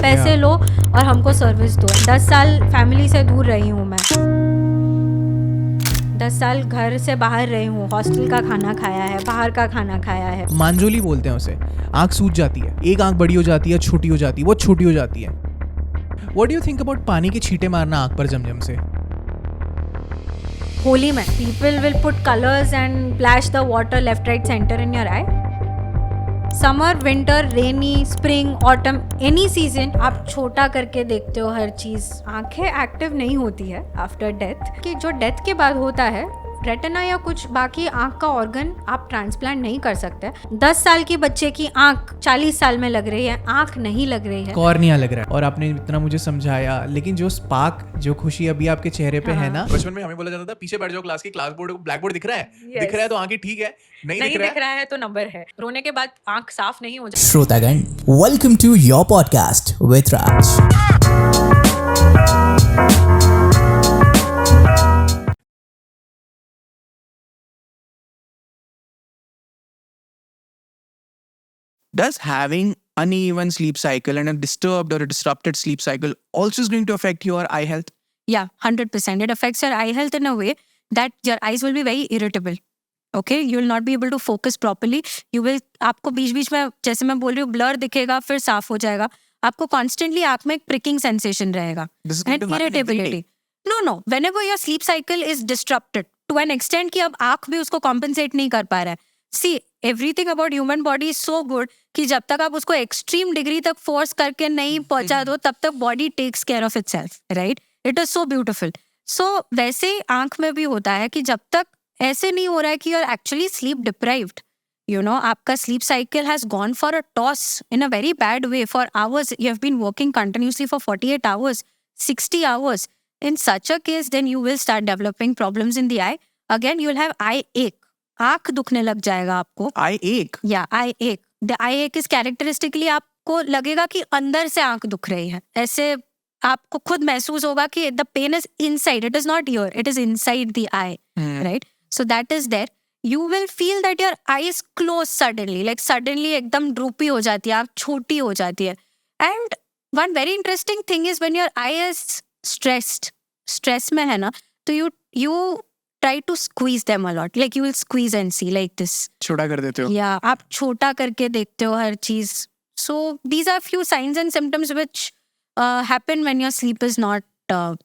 पैसे लो और हमको सर्विस दो। 10 साल फैमिली से दूर रही हूँ मैं, 10 साल घर से बाहर रही हूँ, हॉस्टल का खाना खाया है, बाहर का खाना खाया है। मांजोली बोलते हैं उसे। आँख सूज जाती है, एक आँख बड़ी हो जाती है, छोटी हो जाती है, वो छोटी हो जाती है। What do you think about पानी के छींटे मारना आँख पर जमजम से? होली में people will put colors and splash the water left, right, center in your eye. Summer, winter, rainy, spring, autumn, any season आप छोटा करके देखते हो हर चीज़। आंखें एक्टिव नहीं होती है आफ्टर डेथ, कि जो डेथ के बाद होता है रेटिना या कुछ बाकी आंख का ऑर्गन आप ट्रांसप्लांट नहीं कर सकते। 10 साल की बच्चे की आंख 40 साल में लग रही है, आंख नहीं लग रही है, कॉर्निया लग रहा है। और आपने इतना मुझे समझाया, लेकिन जो स्पार्क, जो खुशी अभी आपके चेहरे पे है ना। बचपन में हमें बोला जाता था पीछे बैठ जाओ क्लास की, क्लास बोर्ड ब्लैक बोर्ड दिख रहा है, दिख रहा है तो आंखें ठीक है, नहीं दिख रहा है तो नंबर है। रोने के बाद आंख साफ नहीं हो जाती। श्रोतागण, welcome to your podcast with Raj. Does having uneven sleep cycle and a disturbed or a disrupted sleep cycle also is going to affect your eye health? Yeah, 100%. It affects your eye health in a way that your eyes will be very irritable. Okay, you will not be able to focus properly. You will, आपको बीच-बीच में जैसे मैं बोल रही हूँ blur दिखेगा, फिर साफ हो जाएगा। आपको constantly आँख में एक pricking sensation रहेगा This is going and to happen every irritability. day. No. Whenever your sleep cycle is disrupted to an extent कि अब आँख भी उसको compensate नहीं कर पा रहा है. See, everything about human body is so good कि जब तक आप उसको extreme degree तक force करके नहीं पहुंचा दो, तब तक body takes care of itself, right? It is so beautiful. So वैसे ही आँख में भी होता है कि जब तक ऐसे नहीं हो रहा है कि you're actually sleep deprived. You know, आपका sleep cycle has gone for a toss in a very bad way for hours. You have been working continuously for 48 hours, 60 hours. In such a case, then you will start developing problems in the eye. Again, you will have eye ache. आँख दुखने लग जाएगा आपको। Eye ache? Yeah, eye ache. The eye ache is characteristically आपको लगेगा कि अंदर से आँख दुख रही है। ऐसे आपको खुद महसूस होगा कि the pain is inside. It is not here. It is inside the eye, right? So that is there. You will feel that your eyes close suddenly. Like suddenly एकदम droopy हो जाती है, आप छोटी हो जाती है. And one very interesting thing is when your eye is stressed, stress में है ना, तो you try to squeeze them a lot. Like you will squeeze and see like this. छोटा कर देते हो? Yeah, आप छोटा करके देखते हो हर चीज. So these are few signs and symptoms which happen when your sleep is not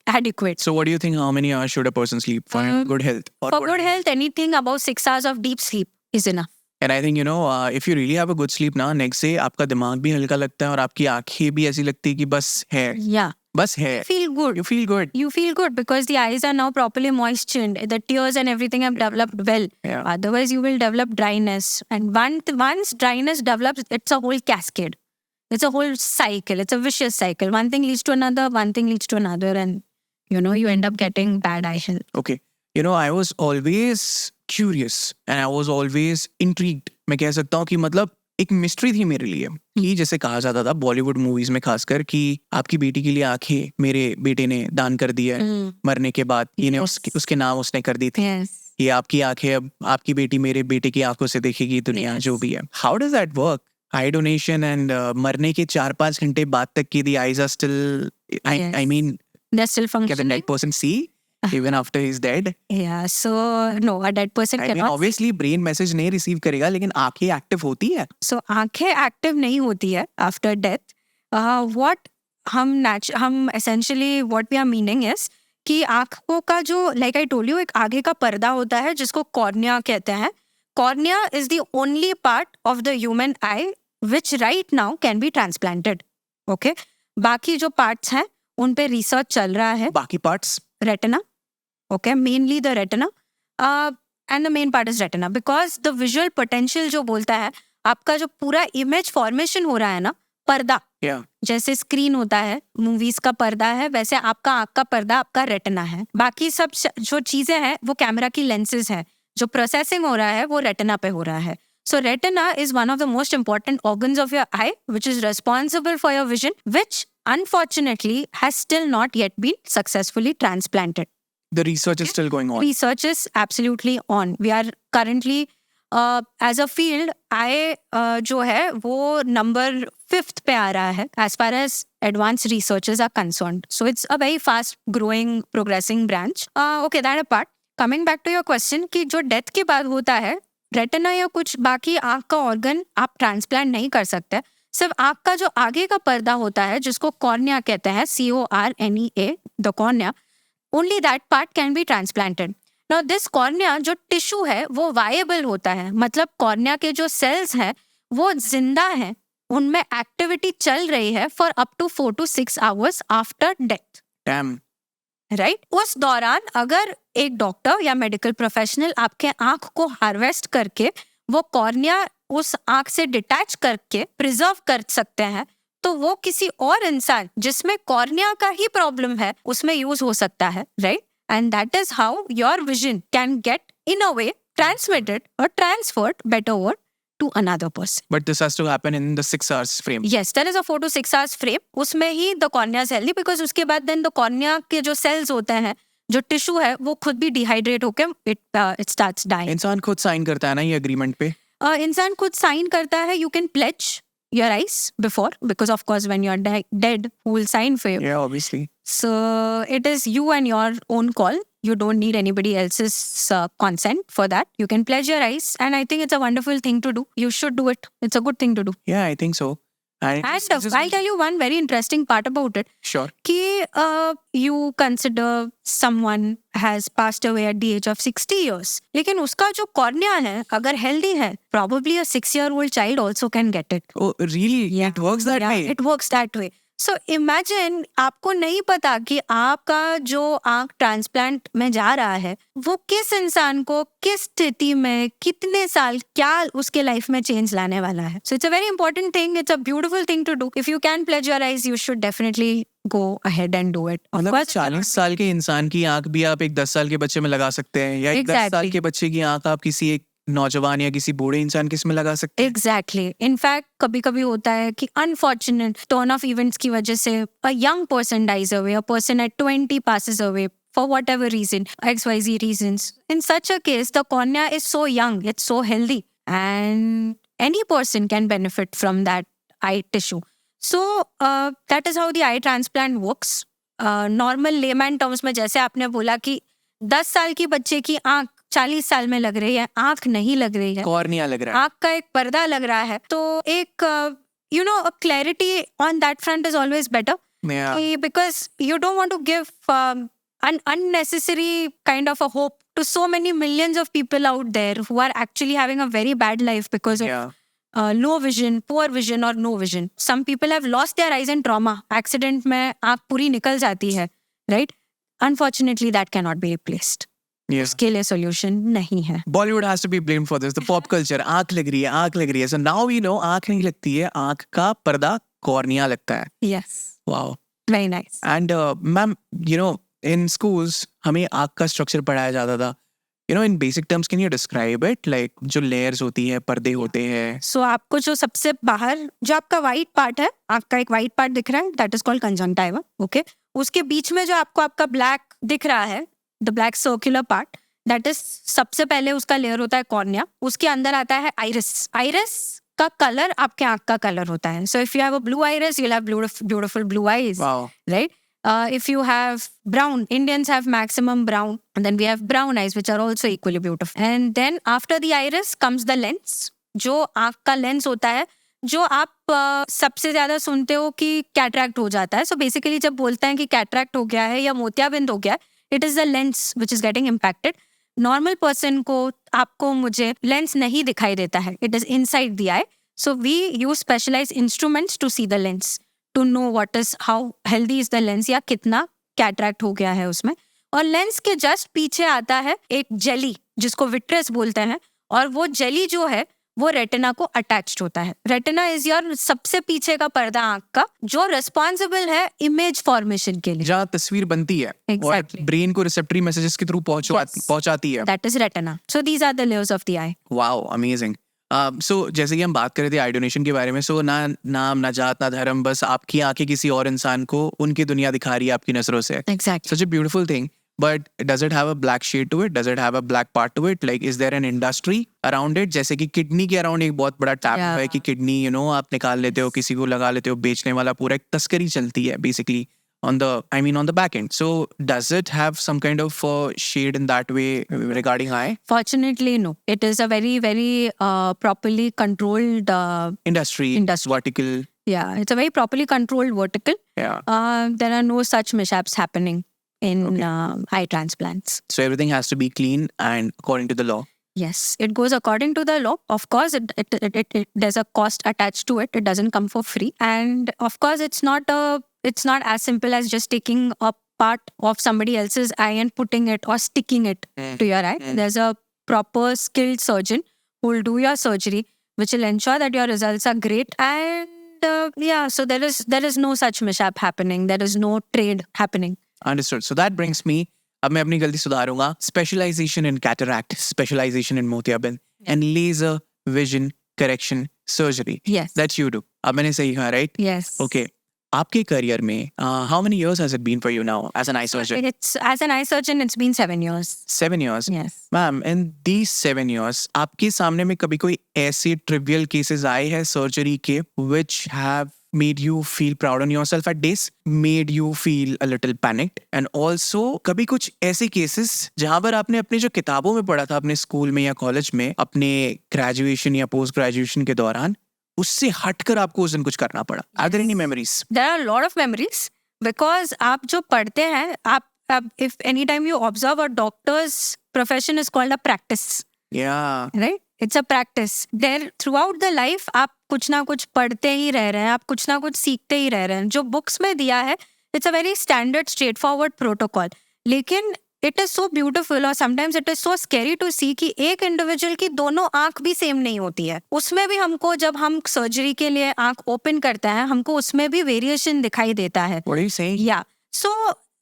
adequate. So what do you think, how many hours should a person sleep for good health? Or For good health, anything above 6 hours of deep sleep is enough. And I think, if you really have a good sleep now, next day आपका दिमाग भी हल्का लगता है और आपकी आंखें भी ऐसी लगती है कि बस है, Yeah. बस है. Feel good. You feel good. You feel good because the eyes are now properly moistened. The tears and everything have developed well. Yeah. Otherwise, you will develop dryness. And once dryness develops, it's a whole cascade. It's a whole cycle. It's a vicious cycle. One thing leads to another, one thing leads to another. And, you end up getting bad eye health. Okay. I was always curious and I was always intrigued. मैं कह सकता हूँ कि मतलब एक mystery थी मेरे लिए कि जैसे कहा जाता था बॉलीवुड मूवीज में खासकर कि आपकी बेटी के लिए आंखें मेरे बेटे ने दान कर दी है मरने के बाद, ये उसके नाम उसने कर दी थी। Yes. ये आपकी आंखें अब आपकी बेटी मेरे बेटे की आंखों से देखेगी दुनिया। Yes. जो भी है, how does that work? Eye donation and मरने के 4-5 घंटे बाद तक की the eyes are still, I mean They're still can the functioning. dead person see even after he's dead? Yeah, so no, a dead person I mean, cannot. obviously brain message नहीं receive करेगा, लेकिन आंखें active होती है। So आंखें active नहीं होती है आफ्टर डेथ। what हम essentially what we are meaning is कि आंखों का जो like I told you एक आगे का पर्दा होता है जिसको कॉर्निया कहते हैं। Cornea is the only part of the human eye which right now can be transplanted. Okay? बाकी जो parts हैं उन पे रिसर्च चल रहा है। बाकी parts? Retina. Okay, mainly the retina. And the main part is retina because the visual potential जो बोलता है आपका जो पूरा image formation हो रहा है ना, पर्दा, Yeah. जैसे स्क्रीन होता है, मूवीज का पर्दा है, वैसे आपका आँख का पर्दा आपका रेटिना है। बाकी सब जो चीजें हैं वो कैमरा की लेंसेज है, जो प्रोसेसिंग हो रहा है वो रेटिना पे हो रहा है। So retina is one of the most important organs of your eye, which is responsible for your vision, which unfortunately has still not yet been successfully transplanted. The research is still going on. Research is absolutely on. We are currently, as a field, eye जो है वो number 5th पे आ रहा है as far as advanced researchers are concerned. So it's a very fast growing, progressing branch. Okay, that apart. Coming back to your question कि जो death के बाद होता है, रेटिना या कुछ बाकी आँख का ऑर्गन आप ट्रांसप्लांट नहीं कर सकते. सिर्फ आँख का जो आगे का पर्दा होता है जिसको कॉर्निया कहते हैं, CORNEA, the cornea, only that part can be transplanted. Now this cornea जो टिश्यू है वो वायबल होता है, मतलब कॉर्निया के जो सेल्स हैं वो जिंदा हैं, उनमें एक्टिविटी चल रही है for up to 4 to 6 hours after death. Damn. Right उस दौरान अगर एक डॉक्टर या मेडिकल प्रोफेशनल आपके आंख को हार्वेस्ट करके वो कॉर्निया उस आंख से डिटैच करके प्रिजर्व कर सकते हैं, तो वो किसी और इंसान जिसमें कॉर्निया का ही प्रॉब्लम है उसमें यूज हो सकता है. Right and that is how your vision can get in a way transmitted और transferred better word to another person. But this has to happen in the 6 hours frame. Yes, there is a 4 to 6 hours frame. उसमें ही the cornea is healthy because उसके बाद then the cornea के जो cells होते हैं, जो tissue है वो खुद भी डिहाइड्रेट होके it starts dying. इंसान खुद साइन करता है ना ये एग्रीमेंट पे? इंसान खुद साइन करता है. You can pledge your eyes before because of course when you are dead, who will sign for you? Yeah, obviously. So it is you and your own call. You don't need anybody else's consent for that. You can pledge your eyes, and I think it's a wonderful thing to do. You should do it. It's a good thing to do. Yeah, I think so. And And I'll tell you one very interesting part about it. Sure. कि you consider someone has passed away at the age of 60 years. लेकिन उसका जो cornea है अगर healthy है, probably a 6-year-old child also can get it. Oh, really? Yeah. It works that way? It works that way. So imagine आपको नहीं पता कि आपका जो आंख ट्रांसप्लांट में जा रहा है वो किस इंसान को किस स्थिति में कितने साल क्या उसके लाइफ में चेंज लाने वाला है. So it's a very important thing. It's a beautiful thing to do. If you can pledge your eyes, you should definitely go ahead and do it. Of मतलब course, 40 साल के इंसान की आंख भी आप एक 10 साल के बच्चे में लगा सकते हैं, या एक 10 साल Exactly. के बच्चे की आंख आप किसी एक नौजवान या किसी बूढ़े इंसान किस में लगा सकते हैं? Exactly. In fact, कभी कभी होता है कि unfortunate turn of events की वजह से a young person dies away, a person at 20 passes away for whatever reason, XYZ reasons. In such a case, the cornea is so young, it's so healthy, and any person can benefit from that eye tissue. So that is how the eye transplant works. Normal layman terms में जैसे आपने बोला कि 10 साल की बच्चे की आंख 40 साल में लग रही है, आंख नहीं लग रही है, कॉर्निया लग रहा है. आंख का एक पर्दा लग रहा है, तो एक a clarity on that front is always better. Yeah. Because you don't want to give an unnecessary kind of a hope to so many millions of people out there who are actually having a very bad life because of Yeah. low vision, poor vision or no vision. Some people have lost their eyes in trauma. Accident में आँख पूरी निकल जाती है, right? Unfortunately, that cannot be replaced. Yeah. उसके लिए solution नहीं है. Bollywood has to be blamed for this. The pop culture. आंख लग रही है, आंख लग रही है. So now we know आंख नहीं लगती है, आंख का पर्दा कॉर्निया लगता है. Yes. Wow. Very nice. And ma'am, in schools हमें आंख का structure पढ़ाया जाता था. In basic terms, can you describe it? Like जो layers होती है, पर्दे होते हैं. So आपको जो सबसे बाहर जो आपका white part है, आँख का एक white part दिख रहा है, that is called conjunctiva. Okay. उसके बीच में जो आपको आपका black दिख रहा है, the black circular part, that is सबसे पहले उसका लेयर होता है कॉर्निया. उसके अंदर आता है iris. Iris का कलर आपके आँख का कलर होता है. So if you have a blue iris, you'll have beautiful blue eyes. Wow. Right? If you have brown, Indians have maximum brown, and then we have brown eyes, which are also equally beautiful. And then after the iris comes the lens, जो आँख का lens होता है, जो आप सबसे ज्यादा सुनते हो कि कैटरैक्ट हो जाता है. So basically जब बोलते हैं कि कैटरैक्ट हो गया है या मोतियाबिंद हो गया है, it is the lens which is getting impacted. Normal person को आपको मुझे लेंस नहीं दिखाई देता है. It is inside the eye. So we use specialized instruments to see the lens, to know how healthy is the lens या कितना cataract हो गया है उसमें. और लेंस के जस्ट पीछे आता है एक जेली जिसको विट्रस बोलते हैं, और वो जेली जो है वो रेटिना को अटैच्ड होता है. रेटिना इज योर सबसे पीछे का पर्दा आंख का, जो रिस्पॉन्सिबल है इमेज फॉर्मेशन के लिए. जहाँ तस्वीर बनती है और Exactly. ब्रेन को रिसेप्टरी मैसेजेस के थ्रू पहुंचाती है. That is retina. So these are the layers of the eye. Wow, amazing. So जैसे कि हम बात कर रहे थे आई डोनेशन के बारे में, सो ना नाम ना जात ना धर्म, बस आपकी आंखें किसी और इंसान को उनकी दुनिया दिखा रही है आपकी नजरों से. Exactly. Such a beautiful thing. but does it have a black shade to it? Does it have a black part to it? Like, is there an industry around it? जैसे कि किडनी के अराउंड एक बहुत बड़ा tap Yeah. है कि kidney आप निकाल लेते हो, किसी को लगा लेते हो, बेचने वाला पूरा एक तस्करी चलती है basically on the back end. So does it have some kind of shade in that way regarding eye? Fortunately, no. It is a very, very properly controlled. Industry. Vertical. Yeah, it's a very properly controlled vertical. Yeah. There are no such mishaps happening in eye transplants. So everything has to be clean and according to the law. Yes, it goes according to the law. Of course, there's a cost attached to it. It doesn't come for free, and of course, it's not as simple as just taking a part of somebody else's eye and putting it or sticking it to your eye. There's a proper skilled surgeon who will do your surgery, which will ensure that your results are great. And so there is no such mishap happening. There is no trade happening. Understood. So that brings me, अब मैं अपनी गलती सुधारूंगा, specialization in cataract, specialization in मोतियाबिंद, and laser vision correction surgery. Yes. That you do. अब मैंने सही कहा, right? Yes. Okay. आपके करियर में how many years has it been for you now as an eye surgeon? It's as an eye surgeon, it's been 7 years. 7 years. Yes. Ma'am, in these 7 years, आपके सामने में कभी कोई ऐसे trivial cases आए हैं surgery के which have made you feel proud on yourself at days, made you feel a little panicked, and also कभी कुछ ऐसे cases जहाँ पर आपने अपने जो किताबों में पढ़ा था अपने स्कूल में या कॉलेज में अपने ग्रेजुएशन या पोस्ट ग्रेजुएशन के दौरान उससे हटकर आपको उस दिन कुछ करना पड़ा? Are there any memories? There are a lot of memories because आप जो पढ़ते हैं आप if anytime you observe a doctor's profession is called a practice, Yeah. right? It's a practice. There throughout the life आप कुछ ना कुछ पढ़ते ही रह रहे हैं, आप कुछ ना कुछ सीखते ही रह रहे हैं. जो books में दिया है, it's a very standard straightforward protocol. लेकिन it is so beautiful और sometimes it is so scary to see कि एक इंडिविजुअल की दोनों आंख भी सेम नहीं होती है. उसमें भी हमको जब हम सर्जरी के लिए आंख ओपन करते हैं हमको उसमें भी वेरिएशन दिखाई देता है. What are you saying? Yeah. So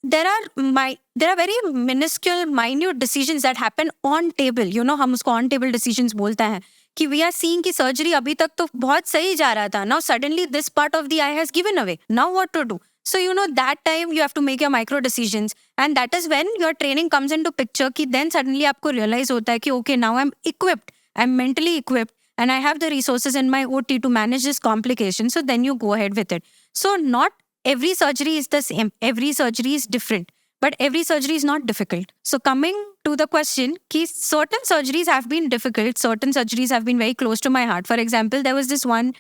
there are very minuscule, minute decisions that happen on table. You know, हम उसको on table decisions बोलते हैं कि we are seeing कि surgery अभी तक तो बहुत सही जा रहा था. Now suddenly this part of the eye has given away. Now what to do? So you know that time you have to make your micro decisions, and that is when your training comes into picture. कि then suddenly आपको realize होता है कि okay, now I'm equipped, I'm mentally equipped, and I have the resources in my OT to manage this complication. So then you go ahead with it. So not every surgery is the same. Every surgery is different, but every surgery is not difficult. So coming to the question, कि certain surgeries have been difficult, certain surgeries have been very close to my heart. For example, there was this one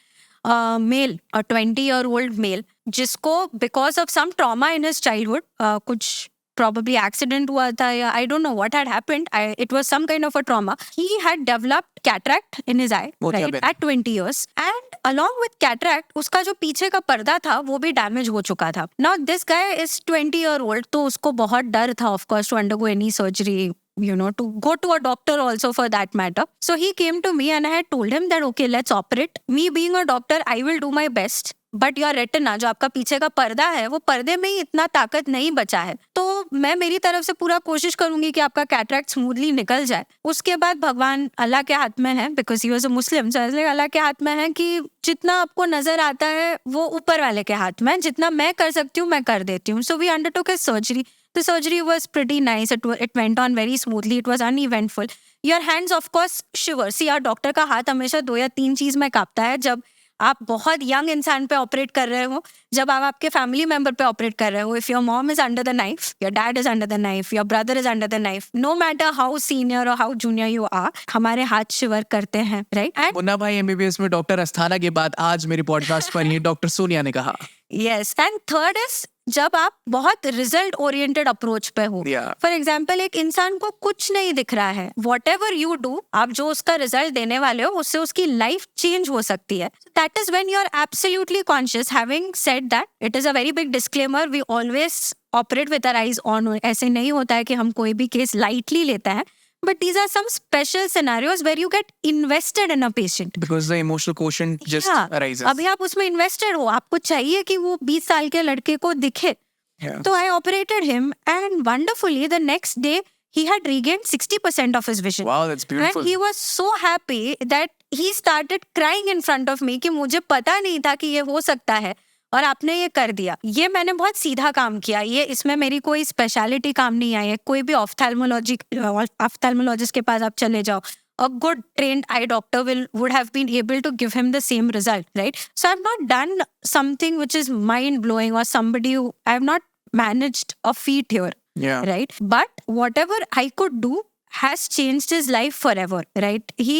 male, a 20-year-old male, जिसको because of some trauma in his childhood, कुछ probably accident हुआ था या I don't know what had happened. It was some kind of a trauma. He had developed cataract in his eye, right, at 20 years. And along with cataract, उसका जो पीछे का पर्दा था वो भी damage हो चुका था. Now this guy is 20-year-old, तो उसको बहुत डर था of course to undergo any surgery, you know, to go to a doctor also for that matter. So he came to me and I had told him that okay, let's operate. Me being a doctor, I will do my best. But your retina जो आपका पीछे का पर्दा है वो पर्दे में ही इतना ताकत नहीं बचा है, तो मैं मेरी तरफ से पूरा कोशिश करूंगी कि आपका कैटरैक्ट स्मूथली निकल जाए. उसके बाद भगवान अल्लाह के हाथ में है, बिकॉज ही वाज अ मुस्लिम, सो अल्लाह के हाथ में है कि जितना आपको नजर आता है वो ऊपर वाले के हाथ में, जितना मैं कर सकती हूँ मैं कर देती हूँ. So we undertook his surgery. The surgery was pretty nice. It went on very smoothly. It was uneventful. Your hands of course shiver. See, our doctor का हाथ हमेशा 2 या 3 चीज में कांपता है. जब आप बहुत यंग इंसान पे ऑपरेट कर रहे हो, जब आप आपके फैमिली मेंबर पे ऑपरेट कर रहे हो, if your mom is under the knife, your dad is under the knife, your brother is under the knife, no matter how senior और हाउ जूनियर यू आर, हमारे हाथ शिवर करते हैं, राइट? एंड मुन्ना भाई एमबीबीएस में डॉक्टर अस्थाना के बाद आज मेरे पॉडकास्ट पर ही डॉक्टर सोनिया ने कहा. यस. एंड थर्ड इज जब आप बहुत रिजल्ट ओरिएंटेड अप्रोच पे हो. फॉर एग्जाम्पल, एक इंसान को कुछ नहीं दिख रहा है, वॉट एवर यू डू, आप जो उसका रिजल्ट देने वाले हो उससे उसकी लाइफ चेंज हो सकती है. That is when you are absolutely conscious. Having said that, it is a very big disclaimer, we always operate with our eyes on. ऐसे नहीं होता है कि हम कोई भी केस लाइटली लेते हैं. But these are some special scenarios where you get invested in a patient. Because the emotional quotient just arises. अभी आप उसमें invested हो, आपको चाहिए कि वो 20 साल के लड़के को दिखे. So I operated him and wonderfully the next day he had regained 60% of his vision. Wow, that's beautiful. And he was so happy that he started crying in front of me कि मुझे पता नहीं था कि ये हो सकता है. और आपने ये कर दिया, ये मैंने बहुत सीधा काम किया, ये इसमें मेरी कोई स्पेशलिटी काम नहीं आई है। कोई भी ऑफ्थेल्मोलॉजिस्ट के पास आप चले जाओ, a good trained eye doctor would have been able to give him the same result, right? So I've not done something which is mind blowing, or somebody who I have not managed a feat here, Yeah. right? But whatever I could do has changed his life forever, right? He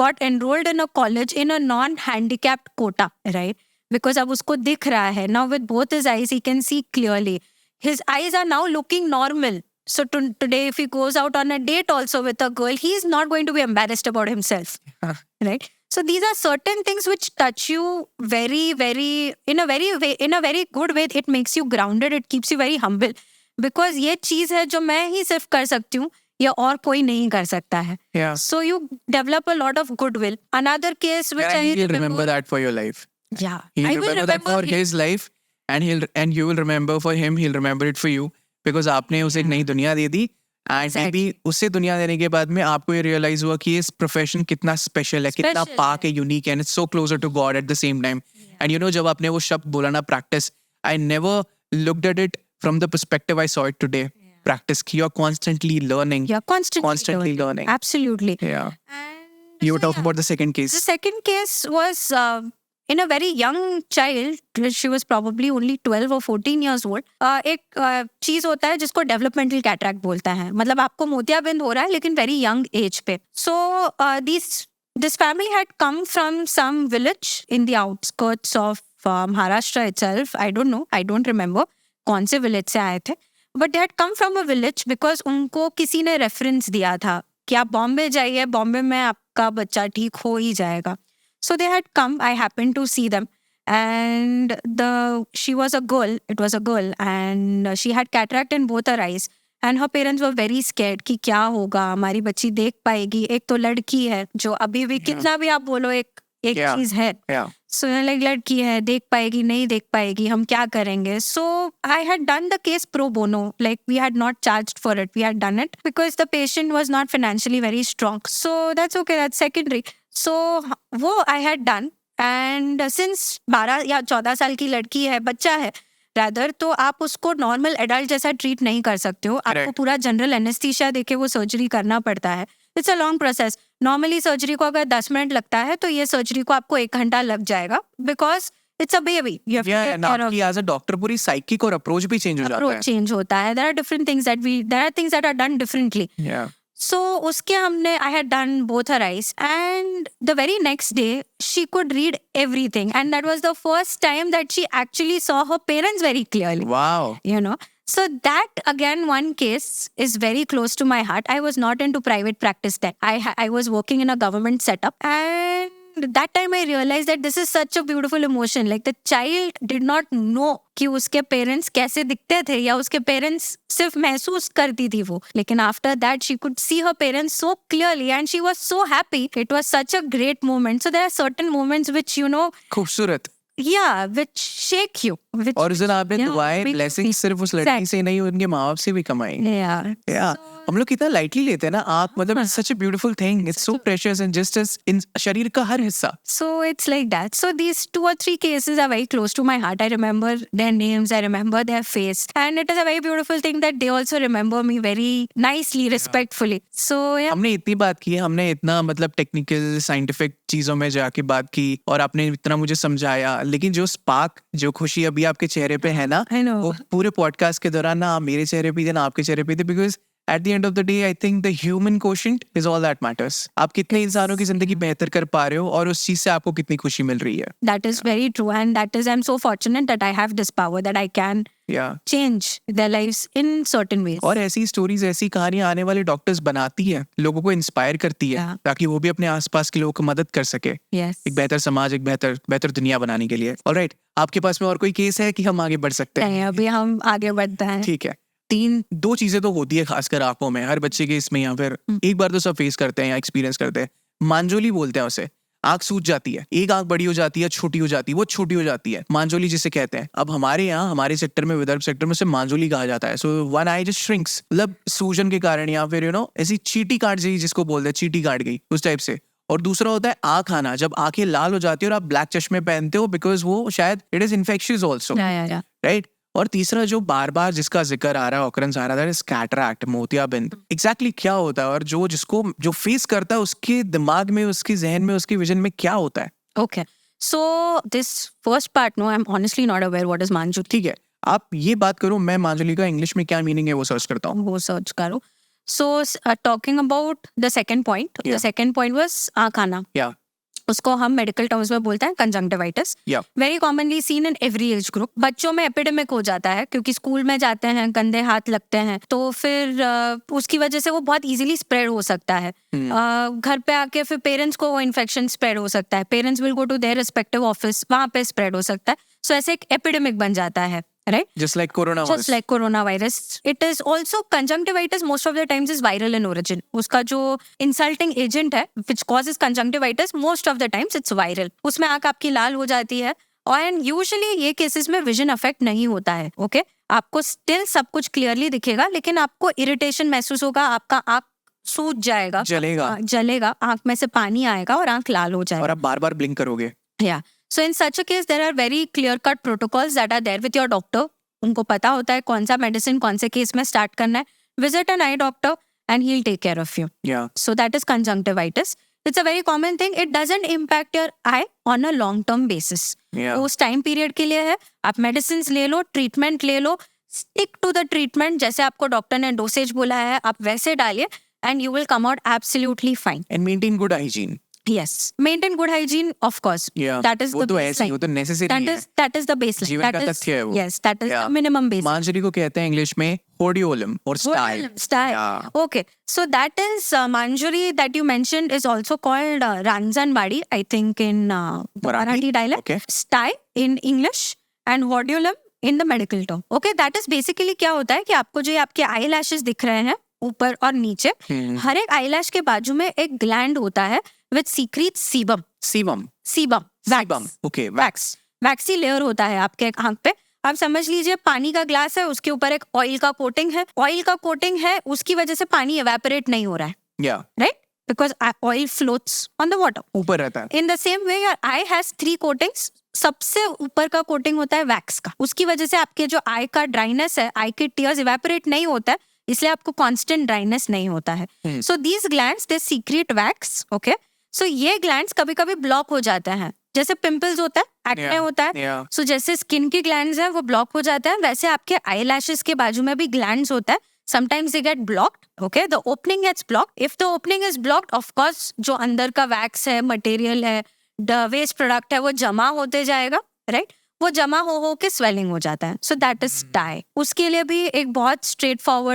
got enrolled in a college in a non-handicapped quota, right? Because अब उसको दिख रहा है. Now with both his eyes, he can see clearly. His eyes are now looking normal. So today, if he goes out on a date also with a girl, he's not going to be embarrassed about himself, right? So these are certain things which touch you very, very in a very good way. It makes you grounded. It keeps you very humble, because ये चीज है जो मैं ही सिर्फ कर सकती हूँ, ये और कोई नहीं कर सकता है. Yeah. So you develop a lot of goodwill. Another case which And I he'll remember that for your life. Yeah, He'll I will remember that for his life, and you will remember for him. He'll remember it for you, because आपने उसे एक नई दुनिया दे दी. And may be उससे दुनिया देने के बाद में आपको ये रियलाइज हुआ कि इस प्रोफेशन कितना स्पेशल है, कितना पाक है, यूनिक है, and it's so closer to God at the same time. And you know, जब आपने वो शब्द बोला ना, practice, I never looked at it from the perspective I saw it today. Practice ki, you're constantly learning. You're constantly learning. Absolutely. Yeah. And You were talking about the second case. the second case was in a very young child. She was probably only 12 or 14 years old. एक चीज होता है जिसको developmental cataract बोलता है, मतलब आपको मोतियाबिंद हो रहा है लेकिन वेरी यंग एज पे. So this family had come from some village in the outskirts of Maharashtra itself. I don't know, I don't remember कौन से विलेज से आए थे, but they had come from a village because उनको किसी ने reference दिया था कि आप बॉम्बे जाइए, बॉम्बे में आपका बच्चा ठीक हो ही जाएगा. So they had come, I happen to see them, and she was a girl, it was a girl, and she had cataract in both her eyes, and her parents were very scared कि क्या होगा, हमारी बच्ची देख पाएगी, एक तो लड़की है जो अभी भी कितना भी आप बोलो एक Yeah. चीज है. Yeah. So like लड़की है, देख पाएगी नहीं देख पाएगी, हम क्या करेंगे. So I had done the case pro bono, like we had not charged for it, we had done it because the patient was not financially very strong. So that's okay, that's secondary. So वो I had done, and since 12 या 14 साल की लड़की है, बच्चा है rather, तो आप उसको नॉर्मल एडल्ट जैसा ट्रीट नहीं कर सकते हो. आपको पूरा जनरल एनेस्थीसिया देके वो सर्जरी करना पड़ता है. It's a long process. Normally surgery को अगर 10 मिनट लगता है तो ये सर्जरी को आपको 1 घंटा लग जाएगा, बिकॉज इट्स अ बेबी. आपकी एज अ डॉक्टर पूरी साइकिक और अप्रोच भी चेंज हो जाता है. अप्रोच चेंज होता है. There are different things that are done differently. So उसके हमने I had done both her eyes, and the very next day she could read everything, and that was the first time that she actually saw her parents very clearly. Wow. You know, so that again one case is very close to my heart. I was not into private practice then. I was working in a government setup, and that time I realized that this is such a beautiful emotion. Like the child did not know कि उसके parents कैसे दिखते थे या उसके parents सिर्फ महसूस करती थी वो, लेकिन after that she could see her parents so clearly and she was so happy. It was such a great moment. So there are certain moments which, you know, खूबसूरत. yeah, which shake you. Which, और उस दिन आपने you know, दुआएं, make blessing you सिर्फ उस लड़की से नहीं, उनके माँ बाप से भी कमाई. Yeah. हम लोग कितना लाइटली लेते हैं ना आँख, मतलब it's such a beautiful thing, it's so precious and just as in शरीर का हर हिस्सा. So it's like that. So these 2 or 3 cases are very close to my heart. I remember their names, I remember their face, and it is a very beautiful thing that they also remember me very nicely, respectfully. So yeah. हमने इतनी बात की है, हमने इतना मतलब technical scientific चीजों में जाके बात की और आपने इतना मुझे समझाया, लेकिन जो स्पार्क, जो खुशी अभी आपके चेहरे पे है ना, I know. वो पूरे पॉडकास्ट के दौरान ना मेरे चेहरे पे थी ना आपके चेहरे पे थी, because at the end of the day I think the human quotient is all that matters. आप कितने इंसानों की जिंदगी बेहतर कर पा रहे हो और उस चीज से आपको कितनी खुशी मिल रही है. That is very true, and that is, I'm so fortunate that I have this power that I can change their lives in certain ways. और ऐसी स्टोरीज, ऐसी कहानियां आने वाले डॉक्टर्स बनाती है, लोगों को इंस्पायर करती है, ताकि वो भी अपने आसपास के लोगों को मदद कर सके. Yes. एक बेहतर समाज, एक बेहतर दुनिया बनाने के लिए. ऑलराइट, आपके पास में और कोई केस है कि हम आगे बढ़ सकते हैं? नहीं, अभी हम आगे बढ़ते हैं. ठीक है. 2 चीजें तो होती है खासकर आंखों में, हर बच्चे के इसमें, या फिर एक बार तो सब फेस करते हैं या एक्सपीरियंस करते हैं. मांजोली बोलते हैं उसे. आंख सूज जाती है, एक आंख बड़ी हो जाती है, छोटी हो जाती है, वो छोटी हो जाती है, मांजोली जिसे कहते हैं. अब हमारे यहाँ, हमारे सेक्टर में, विदर्भ सेक्टर में उसे मांजोली कहा जाता है. So one I just shrinks, मतलब सूजन के कारण, या फिर यू नो ऐसी चीटी काट गई जिसको बोलते हैं, चीटी काट गई उस टाइप से. और दूसरा होता है आँख आना, जब आंखें लाल हो जाती है और आप ब्लैक चश्मे पहनते हो बिकॉज वो शायद इट इज इन्फेक्शियस ऑल्सो, या राइट. और तीसरा जो बार बार जिसका जिक्र आ रहा है, ऑकरेंस आ रहा है, दैट इज कैटरैक्ट, मोतियाबिंद. एग्जैक्टली क्या होता है और जो फेस करता है उसके दिमाग में, उसके जहन में, उसकी विजन में क्या होता है? Okay. So this first part, no, I'm honestly not aware what is Manjuli. ठीक है, आप ये बात करो, मैं मांजुली का इंग्लिश में क्या मीनिंग है वो सर्च करता हूँ. वो सर्च करो. So talking about the second point, Yeah. the second point was आँख आना. Yeah. उसको हम मेडिकल टर्म्स में बोलते हैं conjunctivitis. Yeah. Very commonly seen in every age group. बच्चों में एपिडेमिक हो जाता है क्योंकि स्कूल में जाते हैं, गंदे हाथ लगते हैं, तो फिर उसकी वजह से वो बहुत इजीली स्प्रेड हो सकता है. घर पे आके फिर पेरेंट्स को वो इन्फेक्शन स्प्रेड हो सकता है. Parents will go to their respective office, वहाँ पे स्प्रेड हो सकता है. सो ऐसे एक एपिडेमिक बन जाता है, right? Just like coronavirus. Just like coronavirus. It is also conjunctivitis most of the times is viral in origin. उसका जो insulting agent है which causes conjunctivitis most of the times it's viral. उसमें आँख आपकी लाल हो जाती है और usually ये केसेस में vision affect नहीं होता है. Okay? आपको still सब कुछ clearly दिखेगा लेकिन आपको irritation महसूस होगा, आपका आँख सूज जाएगा, जलेगा, आँख में से पानी आएगा और आँख लाल हो जाएगा और आप बार बार ब्लिंक करोगे. Yeah. So in such a case, there are very clear-cut protocols that are there with your doctor. उनको पता होता है कौन सा मेडिसिन कौन से केस में स्टार्ट करना है. Visit an eye doctor and he'll take care of you. Yeah. So that is conjunctivitis. It's a very common thing. It doesn't impact your eye on a long-term basis. Yeah. उस time period के लिए है. आप medicine ले लो, treatment ले लो, stick to the treatment. जैसे आपको doctor ने डोसेज बोला है आप वैसे डालिए and you will come out absolutely fine. And maintain good hygiene. Yes, maintain good hygiene, of course. Yeah. That is वो the तो ऐसे ही, baseline. वो तो necessary है. That is the baseline. जीवन That का is- तथ्य है वो. Yes, that is Yeah. the minimum baseline. मांजरी को कहते हैं इंग्लिश में hordeolum और style. Style. Yeah. Okay, so that is Manjari that you mentioned is also called Ranjanbadi, I think in Marathi dialect. Okay. Style in English and hordeolum in the medical term. Okay, that is basically क्या होता है कि आपको जो ये आपके eyelashes दिख रहे हैं ऊपर और नीचे, हर एक eyelash के बाजू में एक gland होता है which secretes sebum. Sebum. Wax. Okay. Wax waxy layer होता है आपके आंख पे. आप समझ लीजिए पानी का ग्लास है, उसके ऊपर एक ऑयल का कोटिंग है. ऑयल का कोटिंग है, उसकी वजह से पानी एवेपोरेट नहीं हो रहा है, Yeah. Right? Because oil floats on the water. ऊपर रहता है. In the same way your I has 3 coatings. सबसे ऊपर का कोटिंग होता है वैक्स का. उसकी वजह से आपके जो आई का ड्राइनेस है, आई के टीयर्स इवेपोरेट नहीं होता है, इसलिए आपको कांस्टेंट ड्राइनेस नहीं होता है. So these glands they secrete wax. Okay, so ये ग्लैंड्स कभी कभी ब्लॉक हो जाते हैं. जैसे पिंपल्स होता है, एक्ने Yeah. होता है, Yeah. सो जैसे स्किन की ग्लैंड्स हैं वो ब्लॉक हो जाते हैं, वैसे आपके आई लैशेस के बाजू में भी ग्लैंड्स होता है. Sometimes they get blocked. Okay, the opening gets blocked. If the opening is blocked, of course, जो अंदर का वैक्स है, मटेरियल है, वेस्ट प्रोडक्ट है, वो जमा होते जाएगा, राइट? वो जमा हो के स्वेलिंग हो जाता है. So that is stye. उसके लिए भी एक बहुत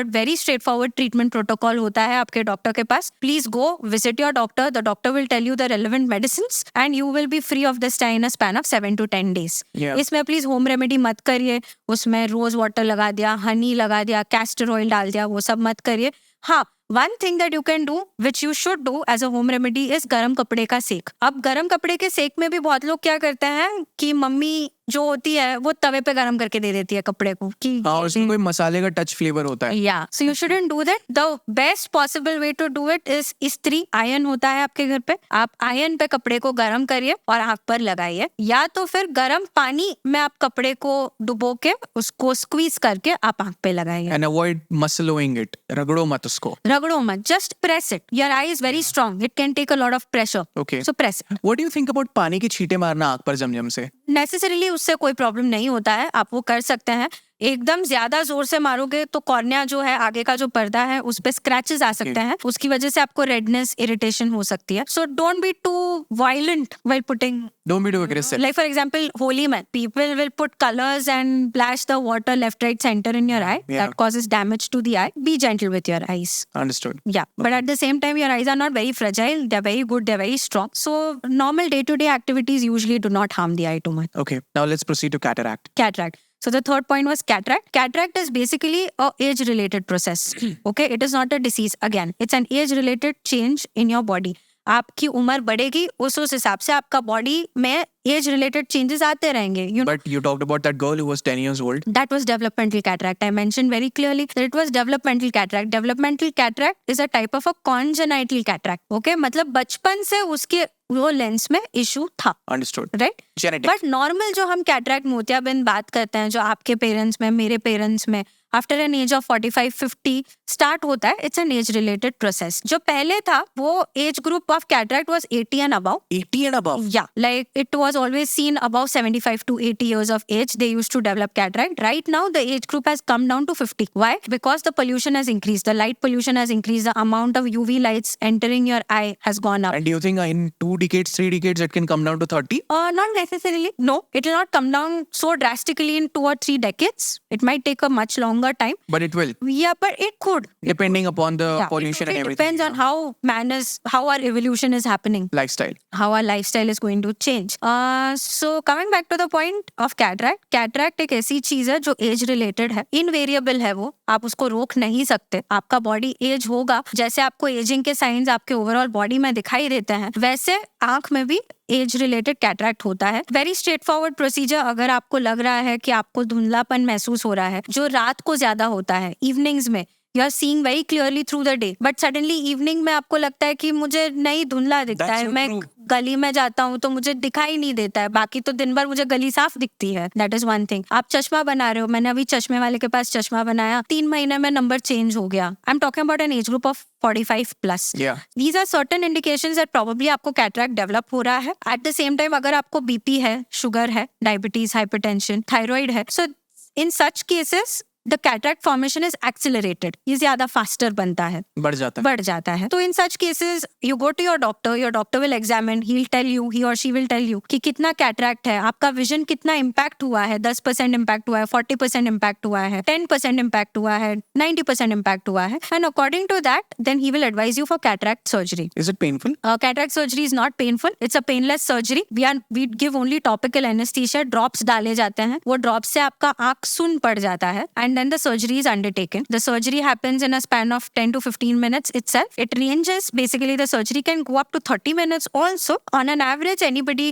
very straightforward treatment protocol होता है आपके डॉक्टर के पास. Please go visit your doctor. The doctor will tell you the relevant medicines and you will be free of this stye in a span of 7 to 10 days. Yeah. इसमें please home remedy मत करिए. उसमें rose water लगा दिया, हनी लगा दिया, castor oil डाल दिया, वो सब मत करिए. हाँ, one thing that you can do which you should do as a home remedy is गर्म कपड़े का सेक. अब गर्म कपड़े के सेक में भी बहुत लोग क्या करते हैं कि मम्मी जो होती है वो तवे पे गर्म करके दे देती है कपड़े को कि हाँ, उसमें कोई मसाले का टच फ्लेवर होता है. या so you shouldn't do that. The best possible way to do it is इस्त्री. आयरन होता है आपके घर पे, आप आयरन पे कपड़े को गर्म करिए और आंख पर लगाइए, या तो फिर गर्म पानी में आप कपड़े को डुबो के उसको स्क्वीज करके आप आंख पे लगाइए. And avoid muscling it. रगड़ो मत उसको. रगड़ो मत, just press it. Your eye is very strong, it can take a lot of pressure. Okay. So press it. What do you think about पानी के छींटे मारना आंख पर जमजम से? नेसेसरीली उससे कोई प्रॉब्लम नहीं होता है, आप वो कर सकते हैं. एकदम ज्यादा जोर से मारोगे तो कॉर्निया जो है, आगे का जो पर्दा है, उस पे स्क्रैचेस आ सकते हैं. उसकी वजह से आपको रेडनेस, इरिटेशन हो सकती है. So don't be too violent while putting. Don't be too aggressive. Like for example, Holi mein, people will put colors and splash the water left, right, center in your eye. Yeah. That causes damage to the eye. Be gentle with your eyes. Understood. Yeah, but at the same time, your eyes are not very fragile. They're very good. They're very strong. So normal day-to-day activities usually do not harm the eye too much. Okay. Now let's proceed to cataract. Cataract. So the third point was cataract. Cataract is basically a age-related process. Okay, it is not a disease. Again, it's an age-related change in your body. आपकी उम्र बढ़ेगी, उस हिसाब से आपका body में age related changes आते रहेंगे. But you talked about that girl who was 10 years old. That was developmental cataract. I mentioned very clearly that it was developmental cataract. Developmental cataract is a type of a congenital cataract. Okay, मतलब बचपन से उसके वो lens में issue था. Understood. Right. Genetic. But normal जो हम cataract मोतियाबिंद बात करते हैं, जो आपके पेरेंट्स में, मेरे पेरेंट्स में, after an age of 45-50 start होता है. It's an age related process. जो पहले था वो age group of cataract was 80 and above. 80 and above. Yeah, like it was always seen above 75 to 80 years of age. They used to develop cataract. Right now, the age group has come down to 50. Why? Because the pollution has increased. The light pollution has increased. The amount of UV lights entering your eye has gone up. And do you think in 2 decades, 3 decades, it can come down to 30? Not necessarily. No, it will not come down so drastically in 2 or 3 decades. It might take a much longer time. But it will. Yeah, but it could. Depending upon the Yeah, pollution it and everything. depends on how our evolution is happening. Lifestyle. How our lifestyle is going to change. So coming back to the point of cataract. Cataract एक ऐसी चीज है जो age related है. Invariable है वो. आप उसको रोक नहीं सकते. आपका बॉडी एज होगा. जैसे आपको एजिंग के साइंस आपके ओवरऑल बॉडी में दिखाई देते हैं, वैसे आंख में भी एज रिलेटेड कैटरैक्ट होता है. Very straight forward procedure. अगर आपको लग रहा है कि आपको धुंधलापन महसूस हो रहा है, जो रात को ज्यादा होता है, इवनिंग्स में you are seeing very clearly through the day, but suddenly evening में आपको लगता है कि मुझे नहीं धुंधला दिखता That's है, so मैं true. गली में जाता हूँ तो मुझे दिखाई नहीं देता है, बाकी तो दिन भर मुझे गली साफ दिखती है. That is one thing. आप चश्मा बना रहे हो, मैंने अभी चश्मे वाले के पास चश्मा बनाया, 3 महीने में नंबर चेंज हो गया. I am talking about an as group of 45 plus. Yeah. These are certain indications that probably आपको कैटरैक्ट डेवलप हो रहा है. एट द सेम टाइम अगर आपको बीपी है, शुगर है, डायबिटीज, हाइपरटेंशन, थायराइड है, so in such cases the cataract formation is accelerated. ये ज्यादा फास्टर बनता है, बढ़ जाता है. बढ़ जाता है. तो in such cases you go to your doctor will examine, he will tell you, he और शी विल टेल यू कि कितना कैटरैक्ट है, आपका विजन कितना इम्पैक्ट हुआ है. 10% इम्पैक्ट हुआ है, 40% इम्पैक्ट हुआ है, 10% इम्पैक्ट हुआ है, 90% इम्पैक्ट हुआ है. And according to that then he will advise you for cataract surgery. Is it painful? Cataract surgery is not painful. It's a painless surgery. We give only topical anesthesia. Drops डाले जाते हैं. वो drops से आपका आँख सुन पड़ जाता है. And then the surgery is undertaken. The surgery happens in a span of 10 to 15 minutes itself. It ranges. Basically, the surgery can go up to 30 minutes also. On an average, anybody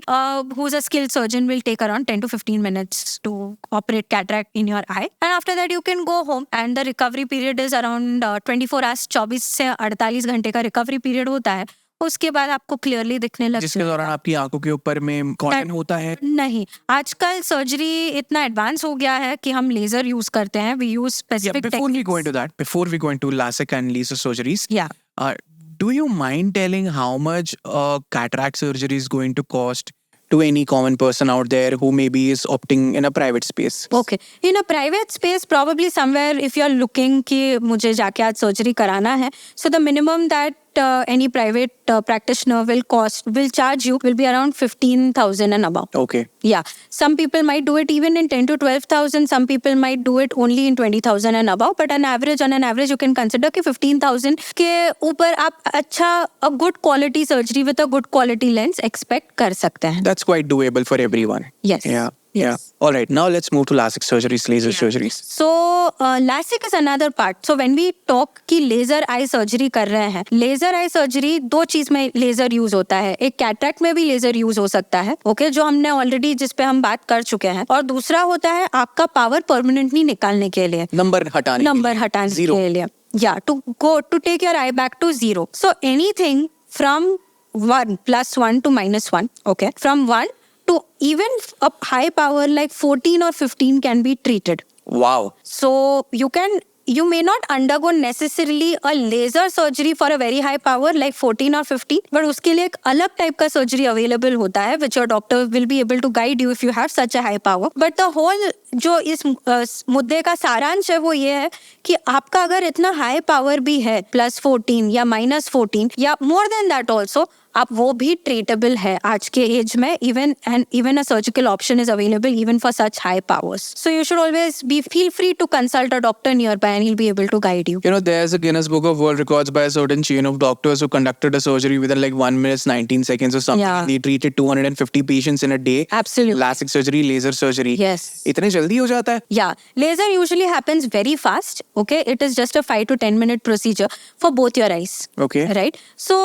who's a skilled surgeon will take around 10 to 15 minutes to operate cataract in your eye. And after that, you can go home. And the recovery period is around 24 hours. 24 से 48 घंटे का recovery period होता है. उसके बाद आपको clearly दिखने लगता है. जिसके दौरान आपकी आंखों के ऊपर में कॉटन होता है. नहीं, आजकल सर्जरी इतना एडवांस हो गया है कि हम लेजर यूज करते हैं. We use Yeah, specific before we go into that, before we go into LASIK and laser surgeries, या do you mind telling how much cataract surgery is going to cost to any common person out there who maybe is opting in a private space? Okay. In a private space probably somewhere if you are looking कि मुझे जाके आज surgery कराना है, so the minimum that any private practitioner will charge you will be around 15,000 and above. Okay. Yeah, some people might do it even in 10 to 12,000. Some people might do it only in 20,000 and above. But on an average, you can consider कि 15,000 के ऊपर आप अच्छा a good quality surgery with a good quality lens expect कर सकते हैं. That's quite doable for everyone. Yes. Yeah. Yes. Yeah. All right. Now let's move to LASIK surgeries, laser surgeries. So LASIK is another part. So when we talk कि laser eye surgery कर रहे हैं, laser eye surgery 2 चीज में laser use होता है. एक cataract में भी लेजर यूज हो सकता है, ओके, जो हमने ऑलरेडी जिस पे हम बात कर चुके हैं. और दूसरा होता है आपका पावर परमानेंटली निकालने के लिए, नंबर हटाने Zero. के लिए. Yeah, to take your eye back to 0. So anything from 1 plus 1 to minus 1, okay, from 1 to even a high power like 14 or 15 can be treated. Wow. So you may not undergo necessarily a laser surgery for a very high power like 14 or 15, but उसके लिए एक अलग type का surgery available होता है, which your doctor will be able to guide you if you have such a high power. But the whole जो इस मुद्दे का सारांश है वो ये है कि आपका अगर इतना high power भी है +14 या -14 या more than that also, आप वो भी ट्रीटेबल है आज के एज में. even a surgical option is available even for such high powers. So you should always feel free to consult a doctor nearby and he'll be able to guide you. You know, there's a Guinness Book of World Records by a certain chain of doctors who conducted a surgery within like 1 minute 19 seconds or something. Yeah. They treated 250 patients in a day. Absolutely. LASIK surgery, laser surgery. Yes. इतने जल्दी हो जाता है? Yeah, laser usually happens very fast. Okay, it is just a 5 to 10 minute procedure for both your eyes. Okay. Right. So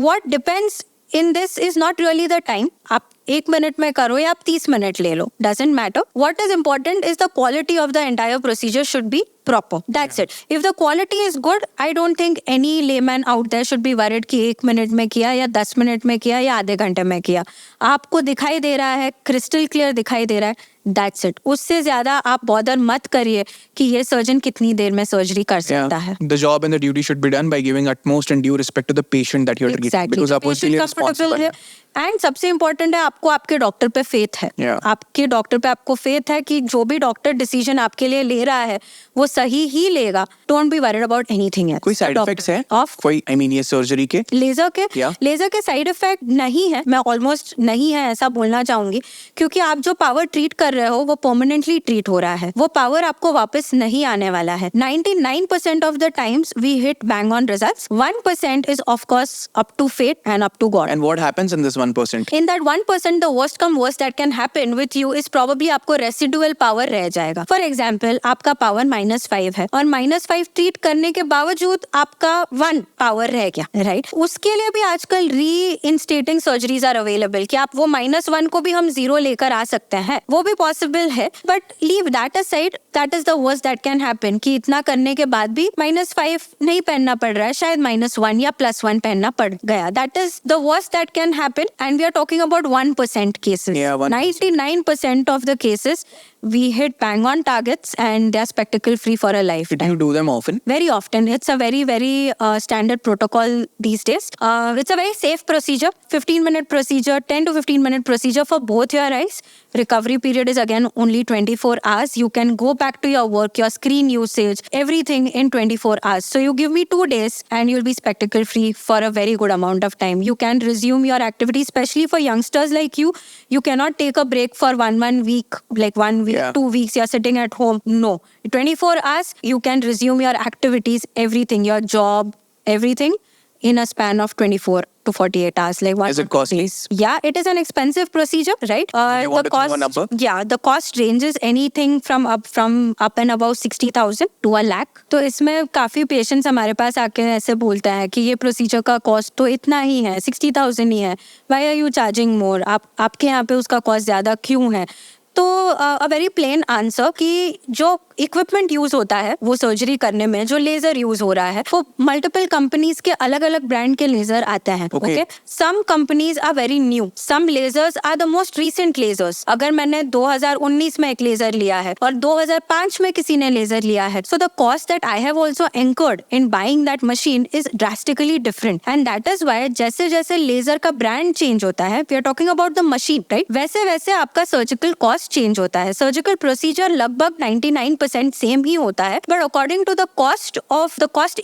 what depends in this is not really the time. आप 1 minute में करो या आप 30 minute ले लो, doesn't matter. What is important is the quality of the entire procedure should be proper. That's it. If the quality is good, I don't think any layman out there should be worried कि 1 minute में किया या 10 minute में किया या आधे घंटे में किया. आपको दिखाई दे रहा है, क्रिस्टल क्लियर दिखाई दे रहा है, that's it. उससे ज्यादा आप बॉदर मत करिए कि ये सर्जन कितनी देर में सर्जरी कर सकता है. The job and the duty should be done by giving utmost and due respect to the patient that you're treating. Exactly. Because आप उसके लिए responsible हैं. एंड सबसे इम्पोर्टेंट है आपको आपके डॉक्टर पे फेथ है. Yeah. आपके डॉक्टर पे आपको फेथ है कि जो भी डॉक्टर डिसीजन आपके लिए ले रहा है वो सही ही लेगा. Don't be worried about anything else. कोई साइड इफेक्ट्स है ऑफ कोई ये सर्जरी के लेजर के? Yeah. लेजर के साइड इफेक्ट नहीं है, मैं ऑलमोस्ट नहीं है ऐसा बोलना चाहूंगी, क्योंकि आप जो पावर ट्रीट कर रहे हो वो परमानेंटली ट्रीट हो रहा है. वो पावर आपको वापस नहीं आने वाला है. 99% of the times we hit bang on results. 1% is of course up to fate and up to God. And what happens in this 1%? In that 1%, the worst come worst that can happen with you is probably आपको residual power रह जाएगा. For example आपका power -5 है और -5 treat करने के बावजूद आपका 1 पावर रह गया, राइट? उसके लिए भी आजकल री-इंस्टेटिंग सर्जरीज आर अवेलेबल कि आप वो -1 को भी हम 0 लेकर आ सकते हैं. वो भी पॉसिबल है, but leave that aside. That is the worst that can happen कि इतना करने के बाद भी -5 नहीं पहनना पड़ रहा है, शायद -1 या +1 पहनना पड़ गया. That is the worst that can happen and we are talking about 1% cases. Yeah, 1%. 99% of the cases we hit bang on targets and they are spectacle free for a Did lifetime. you do them often? Very often. It's a very standard protocol these days. It's a very safe procedure. 15-minute procedure, 10 to 15-minute procedure for both your eyes. Recovery period is again only 24 hours. You can go back to your work, your screen usage, everything in 24 hours. So you give me 2 days and you'll be spectacle free for a very good amount of time. You can resume your activity, especially for youngsters like you. You cannot take a break for one week, like 1 week. Yeah. 2 weeks you're sitting at home. No. 24 hours, you can resume your activities, everything, your job, everything in a span of 24 to 48 hours. Like one Is it costly? days. Yeah, it is an expensive procedure, right? You want to throw a number? Yeah, the cost ranges anything from up and above 60,000 to 1 lakh. तो इसमें काफी patients हमारे पास आके ऐसे बोलते हैं कि ये प्रोसीजर का कॉस्ट तो इतना ही है, 60,000 ही है. Why are you charging more? आपके यहाँ पे उसका कॉस्ट ज्यादा क्यों है? तो अ वेरी प्लेन आंसर कि जो इक्विपमेंट यूज होता है वो सर्जरी करने में, जो लेजर यूज हो रहा है, वो मल्टीपल कंपनीज के अलग अलग ब्रांड के लेजर आते हैं. Okay, some companies are very new, some lasers are the most recent lasers. अगर मैंने 2019 में एक लेजर लिया है और 2005 में किसी ने लेजर लिया है, so the cost that I have also anchored in buying that machine is drastically different. And that is why जैसे जैसे लेजर का ब्रांड चेंज होता है, we are talking about the machine, right, वैसे वैसे आपका सर्जिकल कॉस्ट चेंज होता है. सर्जिकल प्रोसीजर लगभग 99% सेम ही होता है, but according to the cost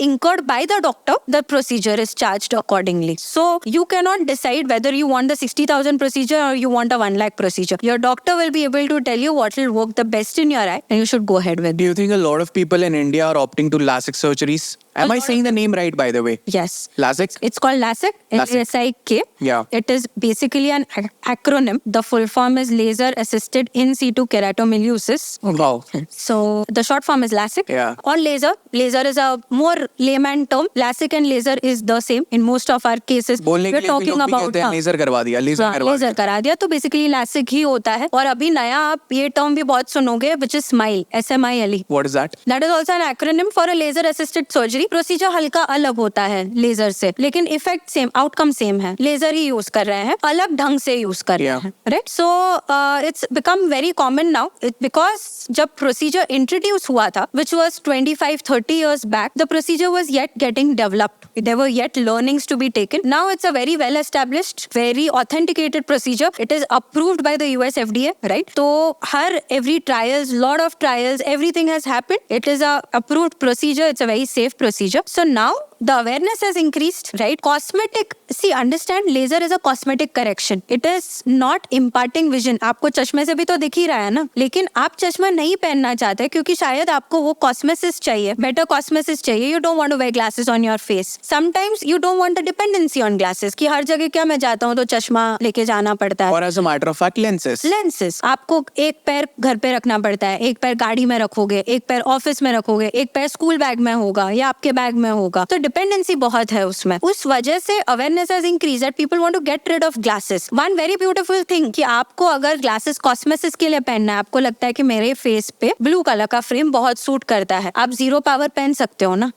incurred by the doctor, the procedure is charged accordingly. So you cannot decide whether you want the 60,000 procedure or you want a 1 lakh procedure. Your doctor will be able to tell you what will work the best in your eye and you should go ahead with it. Do you think a lot of people in India are opting to LASIK surgeries? Am I saying the name right, by the way? Yes. LASIK? It's called LASIK, LASIK. Yeah. It is basically an acronym. The full form is Laser Assisted In Situ Keratomileusis. Wow. So the short form is LASIK. Yeah. Or laser. Laser is a more layman term. LASIK and laser is the same in most of our cases. बोलने के लिए भी लोग भी कहते हैं laser करवा दिया, लेजर करा दिया, तो बेसिकली LASIK ही होता है. और अभी नया आप ये टर्म भी बहुत सुनोगे, which is SMILE, SMILE. What is that? That is also an acronym for a laser assisted surgery. Procedure हल्का अलग होता है लेजर से, लेकिन इफेक्ट सेम, आउटकम सेम है. लेजर ही यूज कर रहे हैं, अलग ढंग से यूज कर रहे हैं, right? So it's become very common now because जब प्रोसीजर इंट्रोड्यूस हुआ था, which was 25-30 years back, the procedure was yet getting developed. There were yet learnings to be taken. Now it's a very well established, very authenticated procedure. It is approved by the US FDA, right? So every trials, lot of trials, everything has happened. It is a approved procedure. It's a very safe procedure. So now the awareness has increased, right? Cosmetic, see, understand, laser is a cosmetic correction. It is not imparting vision. आपको चश्मे से भी तो दिख ही रहा है ना, लेकिन आप चश्मा नहीं पहनना चाहते क्योंकि शायद आपको वो कॉस्मेसिस चाहिए, बेटर कॉस्मेसिस चाहिए. You don't want to wear glasses on your face. Sometimes you don't want the dependency on glasses कि हर जगह क्या मैं जाता हूँ तो चश्मा लेके जाना पड़ता है. Or as a matter of fact, lenses. आपको एक पैर घर पे रखना पड़ता है, एक पैर गाड़ी में रखोगे, एक पैर ऑफिस में रखोगे, एक पैर स्कूल बैग में होगा या आपके बैग में होगा. तो डिपेंडेंसी बहुत है उसमें, उस वजह से awareness has increase that people want to get rid of glasses. One very beautiful thing कि आपको अगर ग्लासेस कॉस्मेसिस के लिए पहनना है, आपको लगता है कि मेरे फेस पे ब्लू कलर का फ्रेम बहुत सूट करता है, आप जीरो पावर पहन सकते हो ना।